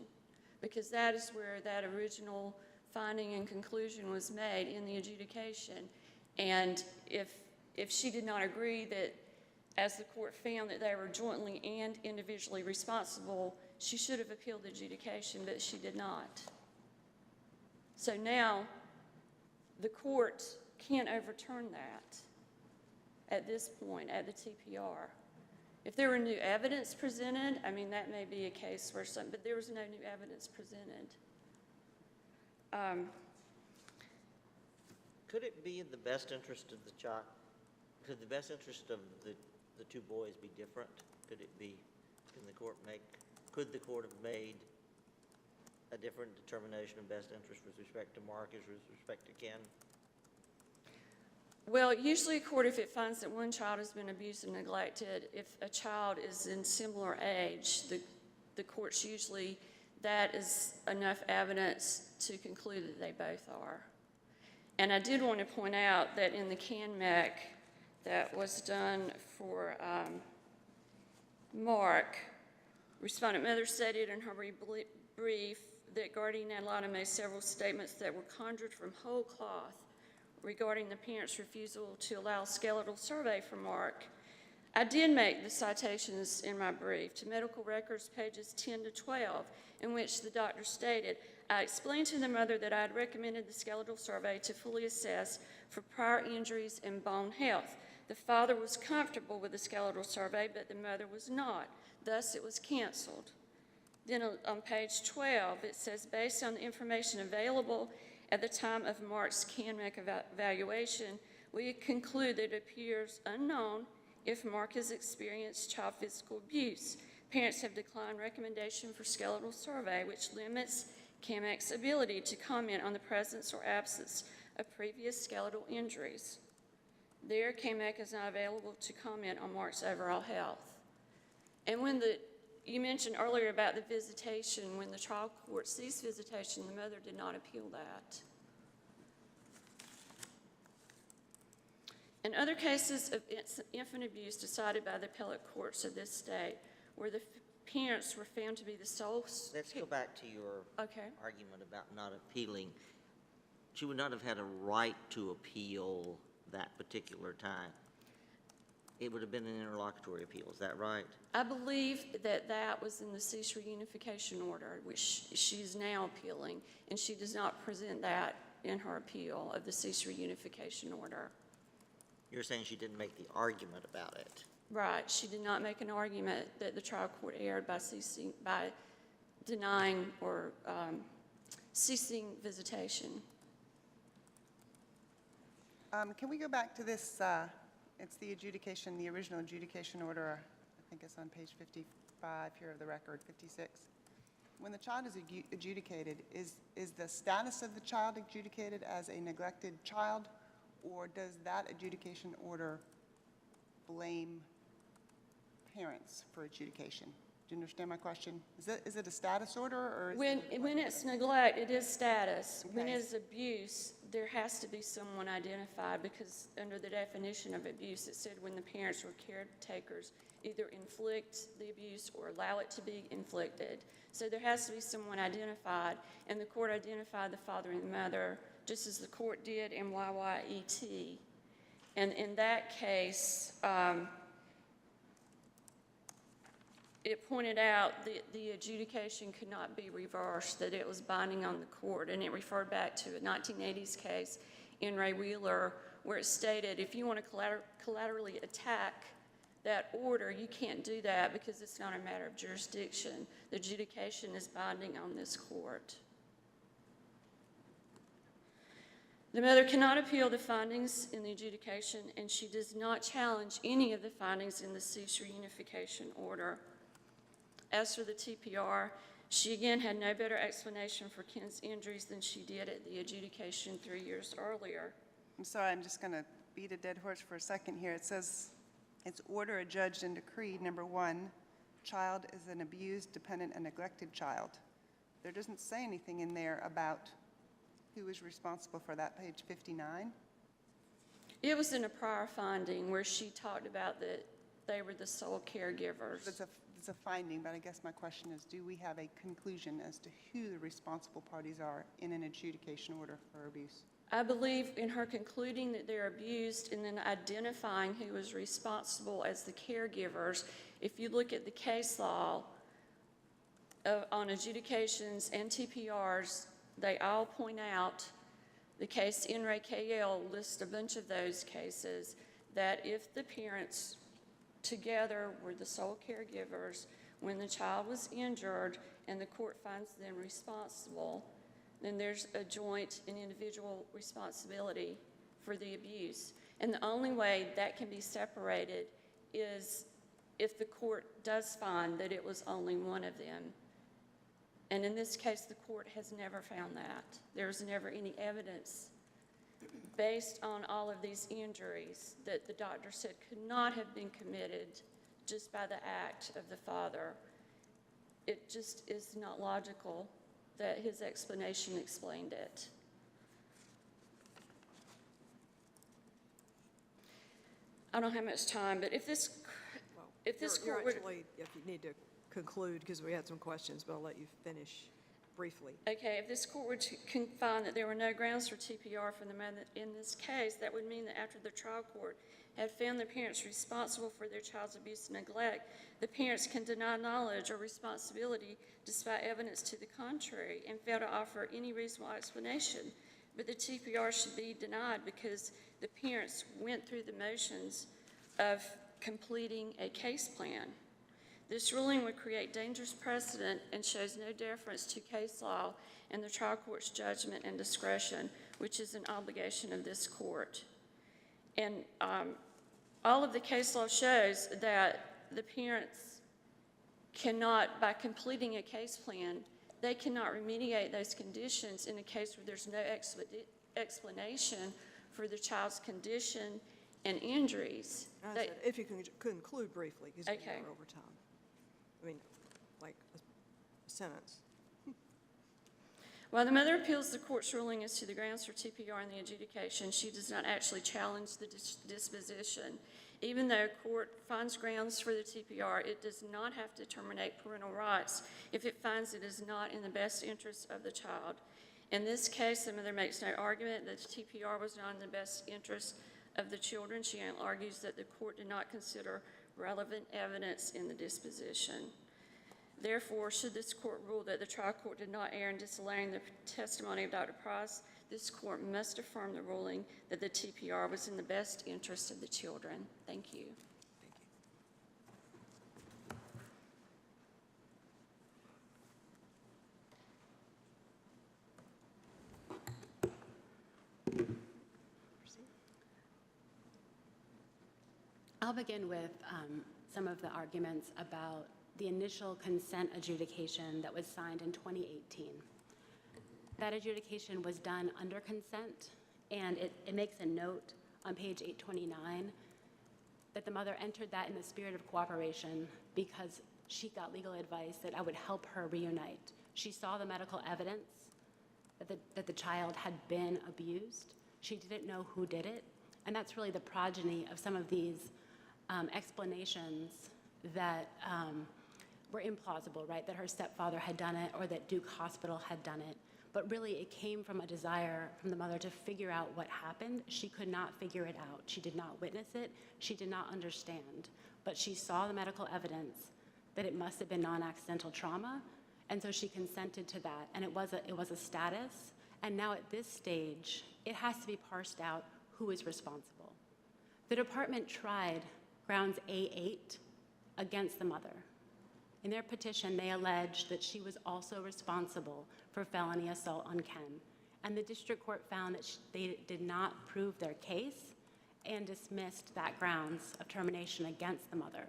because that is where that original finding and conclusion was made, in the adjudication. And if she did not agree that as the court found that they were jointly and individually responsible, she should have appealed the adjudication, but she did not. So now, the court can't overturn that at this point, at the TPR. If there were new evidence presented, I mean, that may be a case where but there was no new evidence presented. Could it be in the best interest of the child? Could the best interest of the two boys be different? Could it be, could the court have made a different determination of best interest with respect to Mark as with respect to Ken? Well, usually a court, if it finds that one child has been abused and neglected, if a child is in similar age, the courts usually, that is enough evidence to conclude that they both are. And I did want to point out that in the CanMEC that was done for Mark, respondent mother stated in her brief that guardian ad litem made several statements that were conjured from whole cloth regarding the parents' refusal to allow a skeletal survey for Mark. I did make the citations in my brief to medical records pages 10 to 12, in which the doctor stated, I explained to the mother that I had recommended the skeletal survey to fully assess for prior injuries and bone health. The father was comfortable with the skeletal survey, but the mother was not. Thus, it was canceled. Then on page 12, it says, based on the information available at the time of Mark's CanMEC evaluation, we conclude that it appears unknown if Mark has experienced child physical abuse. Parents have declined recommendation for skeletal survey, which limits CanMEC's ability to comment on the presence or absence of previous skeletal injuries. There, CanMEC is not available to comment on Mark's overall health. And when you mentioned earlier about the visitation, when the trial court ceased visitation, the mother did not appeal that. In other cases of infant abuse decided by the appellate courts of this state, where the parents were found to be the sole... Let's go back to your argument about not appealing. She would not have had a right to appeal that particular time. It would have been an interlocutory appeal, is that right? I believe that that was in the cease reunification order, which she's now appealing, and she does not present that in her appeal of the cease reunification order. You're saying she didn't make the argument about it. Right. She did not make an argument that the trial court erred by denying or ceasing visitation. Can we go back to this? It's the adjudication, the original adjudication order. I think it's on page 55 here of the record, 56. When the child is adjudicated, is the status of the child adjudicated as a neglected child, or does that adjudication order blame parents for adjudication? Do you understand my question? Is it a status order, or is When it's neglect, it is status. Okay. When it is abuse, there has to be someone identified, because under the definition of abuse, it said when the parents or caretakers either inflict the abuse or allow it to be inflicted. So there has to be someone identified, and the court identified the father and the mother, just as the court did in YYET. And in that case, it pointed out that the adjudication could not be reversed, that it was binding on the court, and it referred back to a 1980s case in Ray Wheeler, where it stated if you want to collaterally attack that order, you can't do that because it's not a matter of jurisdiction. The adjudication is binding on this court. The mother cannot appeal the findings in the adjudication, and she does not challenge any of the findings in the cease reunification order. As for the TPR, she again had no better explanation for Ken's injuries than she did at the adjudication 3 years earlier. I'm sorry, I'm just going to beat a dead horse for a second here. It says, it's order adjudged and decreed, number 1, child is an abused, dependent, and neglected child. There doesn't say anything in there about who is responsible for that, page 59. It was in a prior finding where she talked about that they were the sole caregivers. It's a finding, but I guess my question is, do we have a conclusion as to who the responsible parties are in an adjudication order for abuse? I believe in her concluding that they're abused and then identifying who was responsible as the caregivers. If you look at the case law on adjudications and TPRs, they all point out, the case in Ray KL lists a bunch of those cases, that if the parents together were the sole caregivers when the child was injured and the court finds them responsible, then there's a joint and individual responsibility for the abuse. And the only way that can be separated is if the court does find that it was only one of them. And in this case, the court has never found that. There's never any evidence based on all of these injuries that the doctor said could not have been committed just by the act of the father. It just is not logical that his explanation explained it. I don't have much time, but if this You're court would... actually, if you need to conclude, because we had some questions, but I'll let you finish briefly. Okay, if this court were to find that there were no grounds for TPR for the mother in this case, that would mean that after the trial court had found the parents responsible for their child's abuse and neglect, the parents can deny knowledge or responsibility despite evidence to the contrary and fail to offer any reasonable explanation. But the TPR should be denied because the parents went through the motions of completing a case plan. This ruling would create dangerous precedent and shows no deference to case law and the trial court's judgment and discretion, which is an obligation of this court. And all of the case law shows that the parents cannot, by completing a case plan, they cannot remediate those conditions in a case where there's no explanation for the child's condition and injuries. I said, if you can conclude briefly, because we Okay. are over time. I mean, like a sentence. While the mother appeals the court's ruling as to the grounds for TPR in the adjudication, she does not actually challenge the disposition. Even though court finds grounds for the TPR, it does not have to terminate parental rights if it finds it is not in the best interest of the child. In this case, the mother makes no argument that the TPR was not in the best interest of the children. She argues that the court did not consider relevant evidence in the disposition. Therefore, should this court rule that the trial court did not err in disallowing the testimony of Dr. Price, this court must affirm the ruling that the TPR was in the best interest of the children. Thank you. I'll begin with some of the arguments about the initial consent adjudication that was signed in 2018. That adjudication was done under consent, and it makes a note on page 829 that the mother entered that in the spirit of cooperation because she got legal advice that I would help her reunite. She saw the medical evidence that the child had been abused. She didn't know who did it, and that's really the progeny of some of these explanations that were implausible, right? That her stepfather had done it or that Duke Hospital had done it. But really, it came from a desire from the mother to figure out what happened. She could not figure it out. She did not witness it. She did not understand. But she saw the medical evidence that it must have been non-accidental trauma, and so she consented to that. And it was a status. And now at this stage, it has to be parsed out who is responsible. The department tried grounds A8 against the mother. In their petition, they alleged that she was also responsible for felony assault on Ken. And the district court found that they did not prove their case and dismissed that grounds of termination against the mother.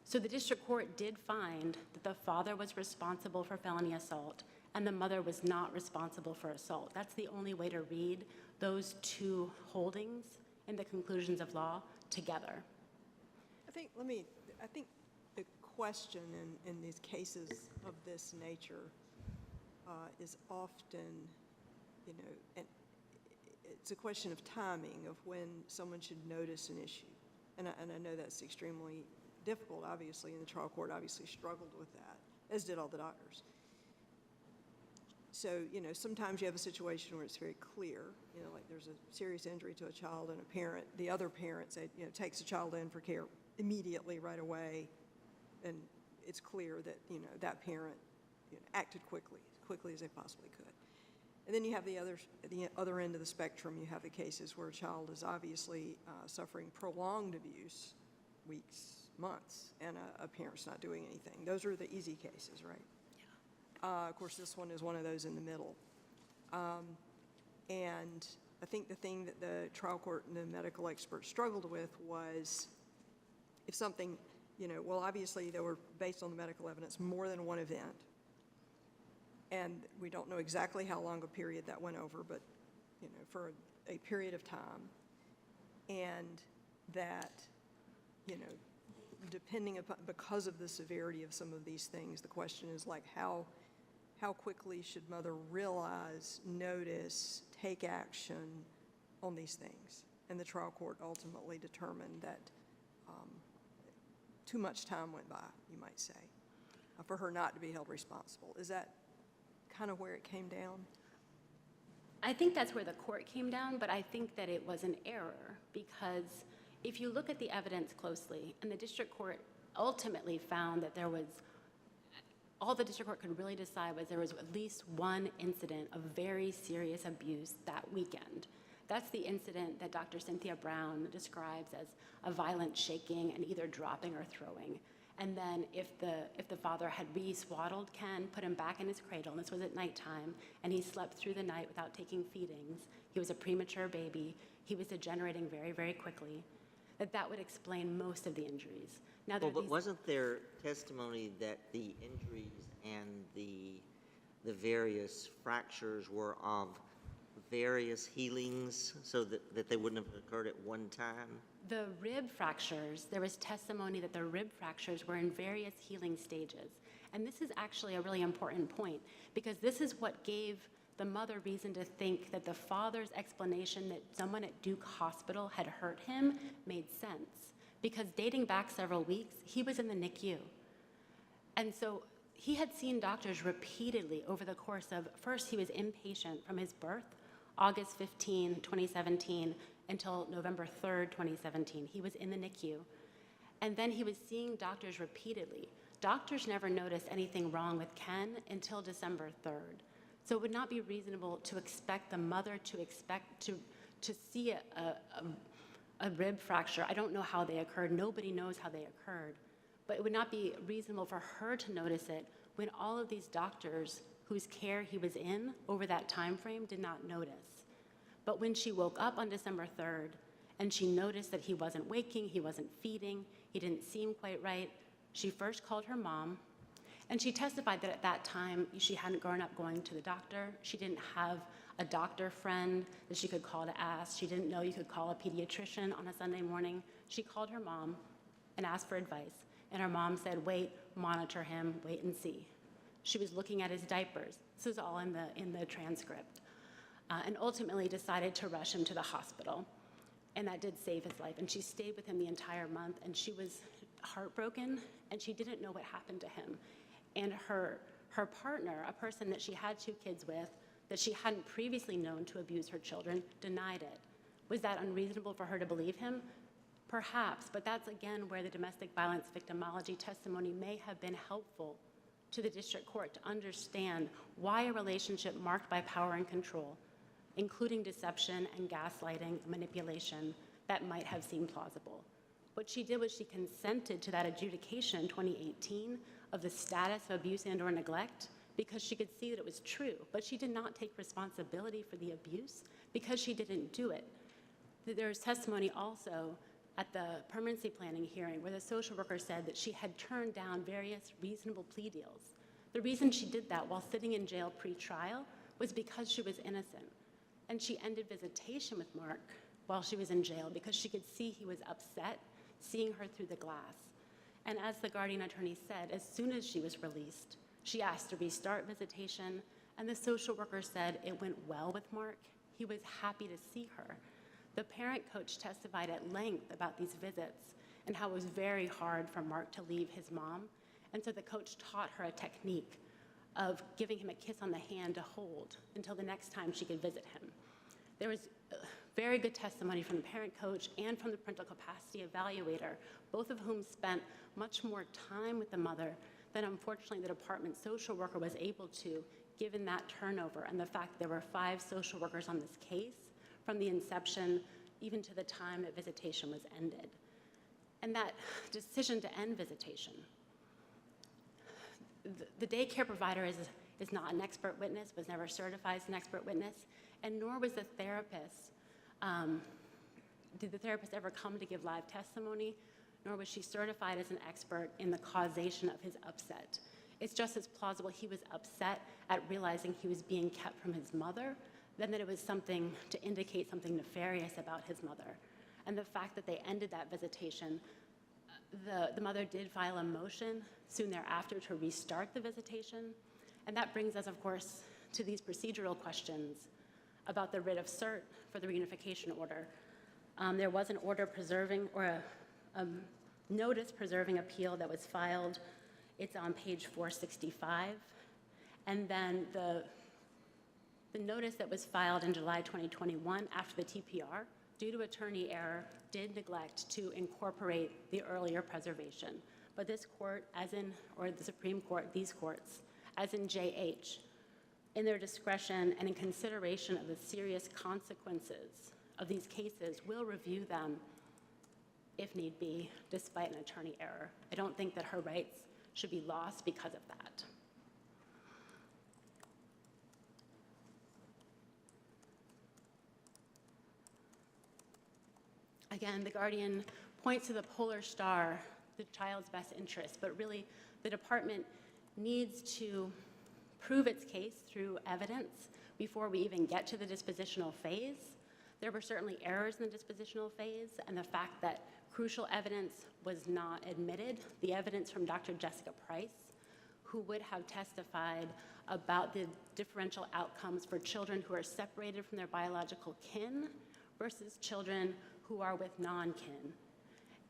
So the district court did find that the father was responsible for felony assault and the mother was not responsible for assault. That's the only way to read those two holdings in the conclusions of law together. I think the question in these cases of this nature is often, and it's a question of timing of when someone should notice an issue. And I know that's extremely difficult, obviously, and the trial court obviously struggled with that, as did all the doctors. So, you know, sometimes you have a situation where it's very clear, you know, like there's a serious injury to a child and a parent, the other parent, say, you know, takes the child in for care immediately right away, and it's clear that, you know, that parent, you know, acted quickly as they possibly could. And then you have the other end of the spectrum, you have the cases where a child is obviously suffering prolonged abuse, weeks, months, and a parent's not doing anything. Those are the easy cases, right? Of course, this one is one of those in the middle. And I think the thing that the trial court and the medical experts struggled with was if something, you know, well, obviously there were, based on the medical evidence, more than one event. And we don't know exactly how long a period that went over, but, you know, for a period of time. And that, you know, depending upon, because of the severity of some of these things, the question is like how quickly should mother realize, notice, take action on these things? And the trial court ultimately determined that too much time went by, you might say, for her not to be held responsible. Is that kind of where it came down? I think that's where the court came down, but I think that it was an error because if you look at the evidence closely, and the district court ultimately found that there was, all the district court could really decide was there was at least one incident of very serious abuse that weekend. That's the incident that Dr. Cynthia Brown describes as a violent shaking and either dropping or throwing. And then if the father had re-swaddled Ken, put him back in his cradle, and this was at nighttime, and he slept through the night without taking feedings, he was a premature baby, he was degenerating very, very quickly, that would explain most of the injuries. Now, Well, but wasn't there testimony that the injuries and the various fractures were of various healings so that they wouldn't have occurred at one time? The rib fractures, there was testimony that the rib fractures were in various healing stages. And this is actually a really important point because this is what gave the mother reason to think that the father's explanation that someone at Duke Hospital had hurt him made sense. Because dating back several weeks, he was in the NICU. And so he had seen doctors repeatedly over the course of, first he was inpatient from his birth, August 15, 2017, until November 3rd, 2017. He was in the NICU. And then he was seeing doctors repeatedly. Doctors never noticed anything wrong with Ken until December 3rd. So it would not be reasonable to expect the mother to see a rib fracture. I don't know how they occurred. Nobody knows how they occurred. But it would not be reasonable for her to notice it when all of these doctors whose care he was in over that time frame did not notice. But when she woke up on December 3rd and she noticed that he wasn't waking, he wasn't feeding, he didn't seem quite right, she first called her mom, and she testified that at that time she hadn't grown up going to the doctor. She didn't have a doctor friend that she could call to ask. She didn't know you could call a pediatrician on a Sunday morning. She called her mom and asked for advice. And her mom said, wait, monitor him, wait and see. She was looking at his diapers. This is all in the transcript. And ultimately decided to rush him to the hospital. And that did save his life. And she stayed with him the entire month, and she was heartbroken, and she didn't know what happened to him. And her partner, a person that she had 2 kids with, that she hadn't previously known to abuse her children, denied it. Was that unreasonable for her to believe him? Perhaps, but that's again where the domestic violence victimology testimony may have been helpful to the district court to understand why a relationship marked by power and control, including deception and gaslighting, manipulation, that might have seemed plausible. What she did was she consented to that adjudication in 2018 of the status of abuse and/or neglect because she could see that it was true, but she did not take responsibility for the abuse because she didn't do it. There's testimony also at the permanency planning hearing where the social worker said that she had turned down various reasonable plea deals. The reason she did that while sitting in jail pre-trial was because she was innocent. And she ended visitation with Mark while she was in jail because she could see he was upset seeing her through the glass. And as the guardian attorney said, as soon as she was released, she asked to restart visitation, and the social worker said it went well with Mark. He was happy to see her. The parent coach testified at length about these visits and how it was very hard for Mark to leave his mom. And so the coach taught her a technique of giving him a kiss on the hand to hold until the next time she could visit him. There was very good testimony from the parent coach and from the parental capacity evaluator, both of whom spent much more time with the mother than unfortunately the department social worker was able to, given that turnover and the fact that there were 5 social workers on this case from the inception even to the time that visitation was ended. And that decision to end visitation, the daycare provider is not an expert witness, was never certified as an expert witness, and nor was the therapist. Did the therapist ever come to give live testimony, nor was she certified as an expert in the causation of his upset. It's just as plausible he was upset at realizing he was being kept from his mother than that it was something to indicate something nefarious about his mother. And the fact that they ended that visitation, the mother did file a motion soon thereafter to restart the visitation. And that brings us, of course, to these procedural questions about the writ of cert for the reunification order. There was an order preserving, or a notice preserving appeal that was filed. It's on page 465. And then the notice that was filed in July 2021 after the TPR, due to attorney error, did neglect to incorporate the earlier preservation. But this court, or the Supreme Court, these courts, as in JH, in their discretion and in consideration of the serious consequences of these cases, will review them if need be, despite an attorney error. I don't think that her rights should be lost because of that. Again, the guardian points to the polar star, the child's best interest, but really the department needs to prove its case through evidence before we even get to the dispositional phase. There were certainly errors in the dispositional phase, and the fact that crucial evidence was not admitted, the evidence from Dr. Jessica Price, who would have testified about the differential outcomes for children who are separated from their biological kin versus children who are with non-kin.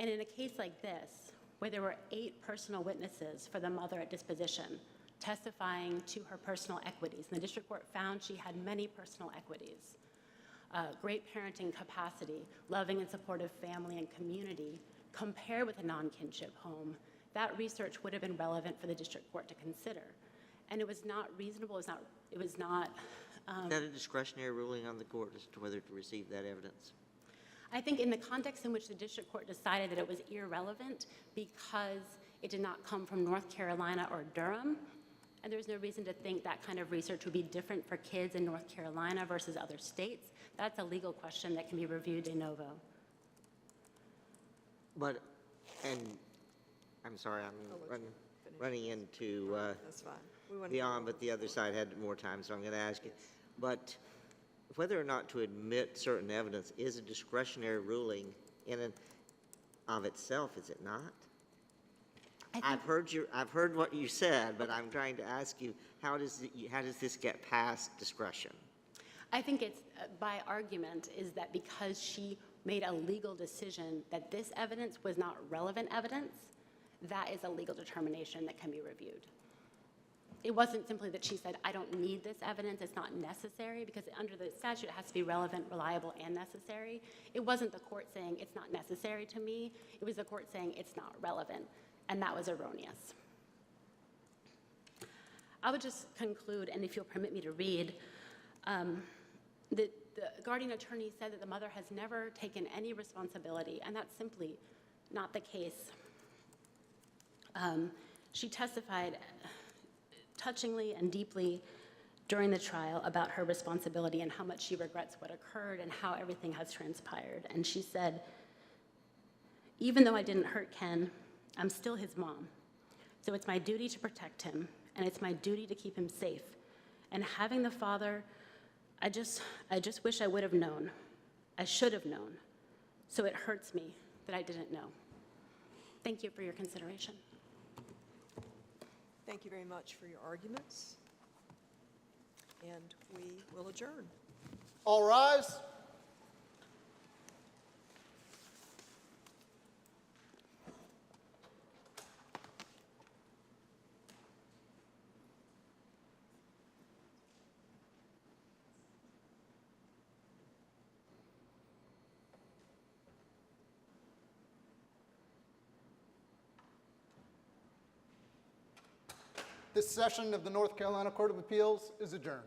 And in a case like this, where there were 8 personal witnesses for the mother at disposition, testifying to her personal equities, and the district court found she had many personal equities, great parenting capacity, loving and supportive family and community, compared with a non-kinship home, that research would have been relevant for the district court to consider. And it was not reasonable, it was not. Is that a discretionary ruling on the court as to whether to receive that evidence? I think in the context in which the district court decided that it was irrelevant because it did not come from North Carolina or Durham, and there's no reason to think that kind of research would be different for kids in North Carolina versus other states, that's a legal question that can be reviewed de novo. But, and I'm sorry, I'm running into That's fine. We want to beyond, but the other side had more time, so I'm going to ask you. But whether or not to admit certain evidence is a discretionary ruling in and of itself, is it not? I've heard what you said, but I'm trying to ask you, how does this get past discretion? I think it's, by argument, is that because she made a legal decision that this evidence was not relevant evidence, that is a legal determination that can be reviewed. It wasn't simply that she said, I don't need this evidence, it's not necessary, because under the statute it has to be relevant, reliable, and necessary. It wasn't the court saying it's not necessary to me, it was the court saying it's not relevant, and that was erroneous. I would just conclude, and if you'll permit me to read, the guardian attorney said that the mother has never taken any responsibility, and that's simply not the case. She testified touchingly and deeply during the trial about her responsibility and how much she regrets what occurred and how everything has transpired. And she said, even though I didn't hurt Ken, I'm still his mom. So it's my duty to protect him, and it's my duty to keep him safe. And having the father, I just wish I would have known. I should have known. So it hurts me that I didn't know. Thank you for your consideration. Thank you very much for your arguments, and we will adjourn. All rise. This session of the North Carolina Court of Appeals is adjourned.